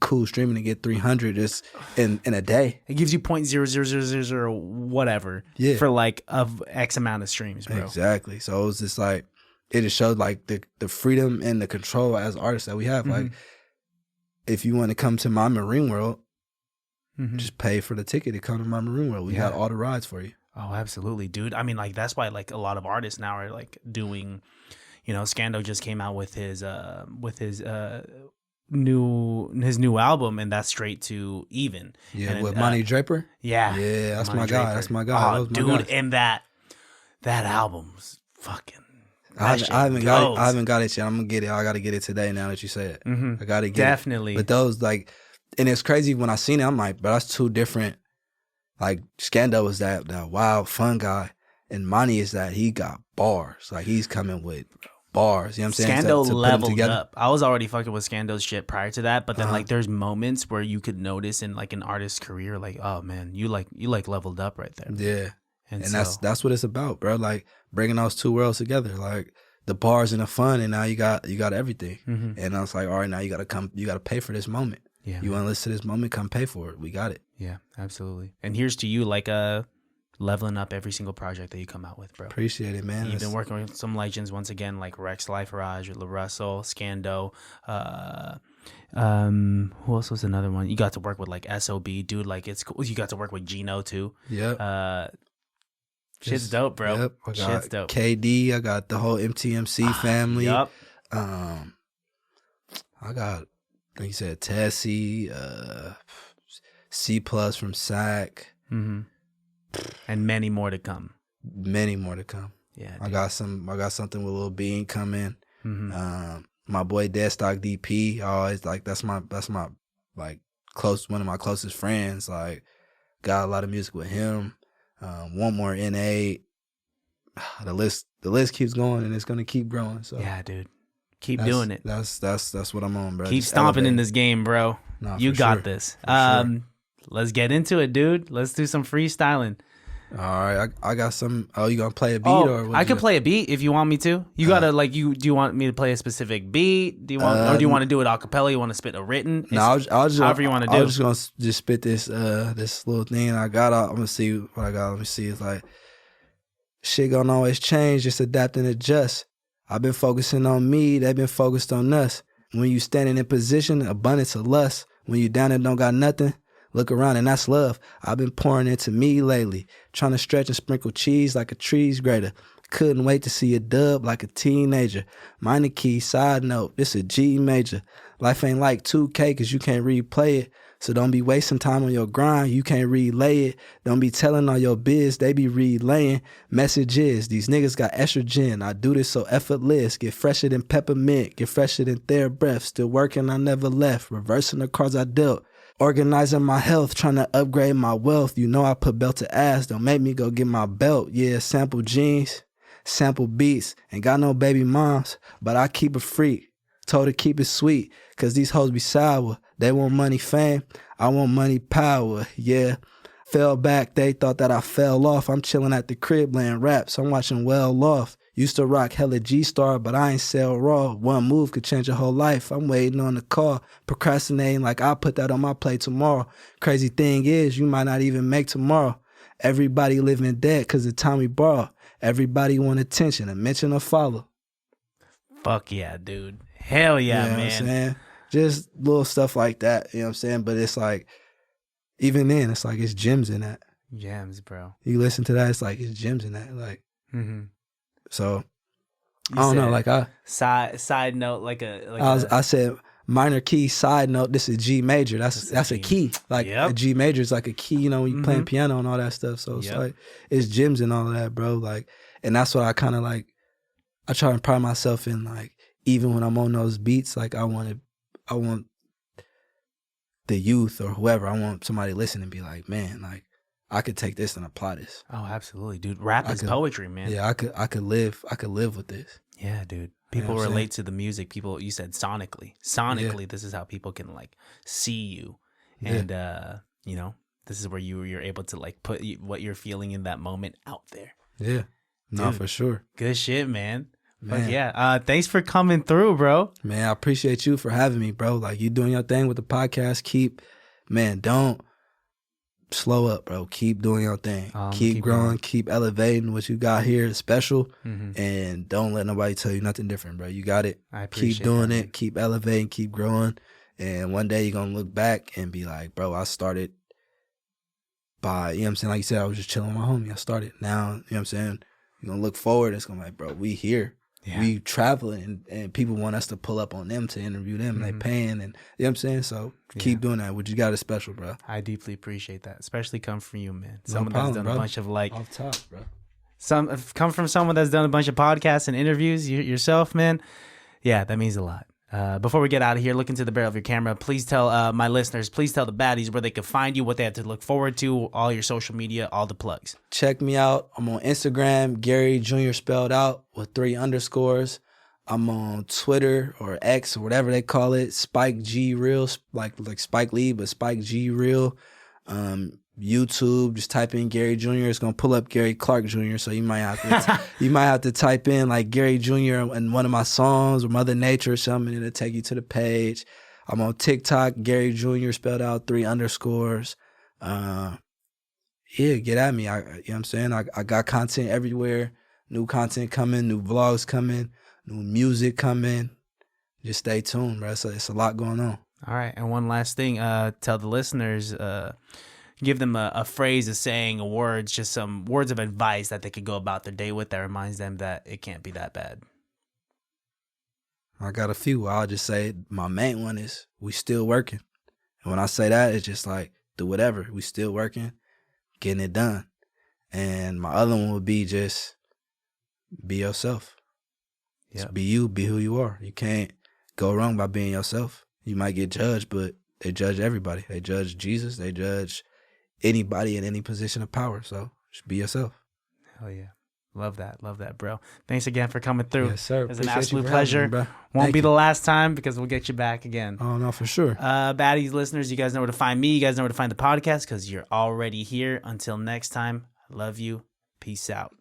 cool streaming to get 300 just in a day. It gives you 0.00000 whatever for like of X amount of streams, bro. Exactly. So it was just like, it just showed like the freedom and the control as artists that we have. Like, if you want to come to my Marine World, just pay for the ticket to come to my Marine World. We got all the rides for you. Oh, absolutely, dude. I mean, like, that's why like a lot of artists now are like doing, you know, Scando just came out with his new album, and that's straight to Even. Yeah, and, with Monty Draper. Yeah, that's Monty my Draper. guy. That's my guy. Oh, dude, and that album's fucking. I haven't got it yet. I'm gonna get it. I gotta get it today. Now that you say it, I gotta get definitely. But those, like, and it's crazy when I seen it. I'm like, but that's 2 different. Like Scando was that wild fun guy, and Monty is that he got bars. Like he's coming with bars. You know what I'm saying? Scando To put 'em leveled together. up. I was already fucking with Scando's shit prior to that, but then like there's moments where you could notice in like an artist's career, like, oh man, you leveled up right there. Yeah, And and so, that's what it's about, bro. Like bringing those two worlds together, like the bars and the fun, and now you got everything. And I was like, all right, now you gotta pay for this moment. yeah, You want to listen to this moment? Come pay for it. We got it. yeah, absolutely. And here's to you, like leveling up every single project that you come out with, bro. Appreciate it, man. You've been working with some legends once again, like Rex Life Raj, LaRussell, Scando. Who else was another one? You got to work with like SOB, dude. Like it's cool. You got to work with Gino too. Yep. Shit's dope, bro. Yep. I got Shit's dope. KD. I got the whole MTMC family. Yup. I got, like you said, Tessie, C plus from SAC. Mm-hmm. And many more to come. Many more to come. Yeah, I dude. got something with Lil Bean coming. Mm-hmm. My boy Deadstock DP. I always like that's my like one of my closest friends. Like got a lot of music with him. One more NA. The list keeps going and it's gonna keep growing. So Yeah, dude. Keep doing it. That's what I'm on, bro. Keep Just stomping in elevate. this game, bro. Nah, You for got sure. this. For sure. Let's get into it, dude. Let's do some freestyling. All right, I got some. Oh, you gonna play a beat or what I you could got? play a beat if you want me to. You gotta like you. Do you want me to play a specific beat? Do you want, or do you want to do it a cappella? You want to spit a written? No, I was just however you wanna I do. was just gonna just spit this little thing I got. I'm gonna see what I got. Let me see. It's like shit gonna always change. Just adapt and adjust. I've been focusing on me. They've been focused on us. When you standing in position, abundance of lust. When you down and don't got nothing, look around and that's love. I've been pouring into me lately, trying to stretch and sprinkle cheese like a tree's grater. Couldn't wait to see a dub like a teenager. Minor key, side note, this a G major. Life ain't like 2K cause you can't replay it. So don't be wasting time on your grind, you can't relay it. Don't be telling all your biz, they be relaying. Message is, these niggas got estrogen. I do this so effortless. Get fresher than peppermint, get fresher than their breath. Still working, I never left. Reversing the cards I dealt. Organizing my health, trying to upgrade my wealth. You know I put belt to ass, don't make me go get my belt. Yeah, sample jeans, sample beats. Ain't got no baby moms, but I keep a freak. Told her keep it sweet, cause these hoes be sour. They want money, fame, I want money, power, yeah. Fell back, they thought that I fell off. I'm chilling at the crib laying raps, I'm watching Well Off. Used to rock hella G-Star, but I ain't sell raw. One move could change your whole life. I'm waiting on the call, procrastinating like I'll put that on my plate tomorrow. Crazy thing is, you might not even make tomorrow. Everybody living dead cause of time we borrow. Everybody want attention, a mention or follow. Fuck yeah, dude. Hell yeah, You know man. what I'm saying? Just little stuff like that, you know what I'm saying? But it's like, even then, it's like it's gems in that. Gems, bro. You listen to that, it's like it's gems in that. Like, Mm-hmm. so You I don't know. said Like side note, I said minor key, side note. This is G major. That's a key. Like Yep. a G major is like a key. You know, when you playing piano and all that stuff. So it's Yep. like it's gems and all of that, bro. Like, and that's what I kind of like. I try and pride myself in, like, even when I'm on those beats, like I want the youth or whoever. I want somebody to listen and be like, man, like I could take this and apply this. Oh, absolutely, dude. Rap I is could- poetry, man. Yeah, I could live with this. Yeah, dude. You know People what I'm relate to the music. People, you said sonically. Sonically, this is how people can like see you, and you know, this is where you're able to like put what you're feeling in that moment out there. Yeah, no, Dude. for sure. Good shit, man. Fuck Man. yeah. Thanks for coming through, bro. Man, I appreciate you for having me, bro. Like, you doing your thing with the podcast. Don't slow up, bro. Keep doing your thing. Keep growing. Keep elevating what you got here is special. And don't let nobody tell you nothing different, bro. You got it. I appreciate Keep doing that, it. man. Keep elevating. Keep growing. And one day you're going to look back and be like, bro, I started by, you know what I'm saying? Like you said, I was just chilling with my homie. I started. Now, you know what I'm saying? You're going to look forward. It's going to be like, bro, we here. Yeah. We traveling and people want us to pull up on them to interview them and they paying and you know what I'm saying? So keep doing that. What you got is special, bro. I deeply appreciate that, especially come from you, man. No Someone problem, that's done bro. a bunch of like Off top, bro. come from someone that's done a bunch of podcasts and interviews. Yourself, man. Yeah, that means a lot. Before we get out of here, look into the barrel of your camera. Please tell my listeners, please tell the baddies where they can find you, what they have to look forward to, all your social media, all the plugs. Check me out. I'm on Instagram, Gary Jr. spelled out with 3 underscores. I'm on Twitter or X or whatever they call it, Spike G Real, like Spike Lee, but Spike G Real. YouTube, just type in Gary Jr. It's gonna pull up Gary Clark Jr. So you might have to type in like Gary Jr. in one of my songs or Mother Nature or something, and it'll take you to the page. I'm on TikTok, Gary Jr. spelled out 3 underscores. Yeah, get at me. You know what I'm saying? I got content everywhere. New content coming, new vlogs coming, new music coming. Just stay tuned, bro. It's a lot going on. All right, and one last thing. Tell the listeners. Give them a phrase, a saying, a word, just some words of advice that they could go about their day with that reminds them that it can't be that bad. I got a few. I'll just say my main one is we still working. And when I say that, it's just like do whatever. We still working, getting it done. And my other one would be just be yourself. Yep. Just be you, be who you are. You can't go wrong by being yourself. You might get judged, but they judge everybody. They judge Jesus. They judge anybody in any position of power. So just be yourself. Hell yeah. Love that, bro. Thanks again for coming through. Yes, sir. It's an absolute pleasure. Me, Won't be the last time because we'll get you back again. Oh, no, for sure. Baddies listeners, you guys know where to find me. You guys know where to find the podcast because you're already here. Until next time, I love you. Peace out.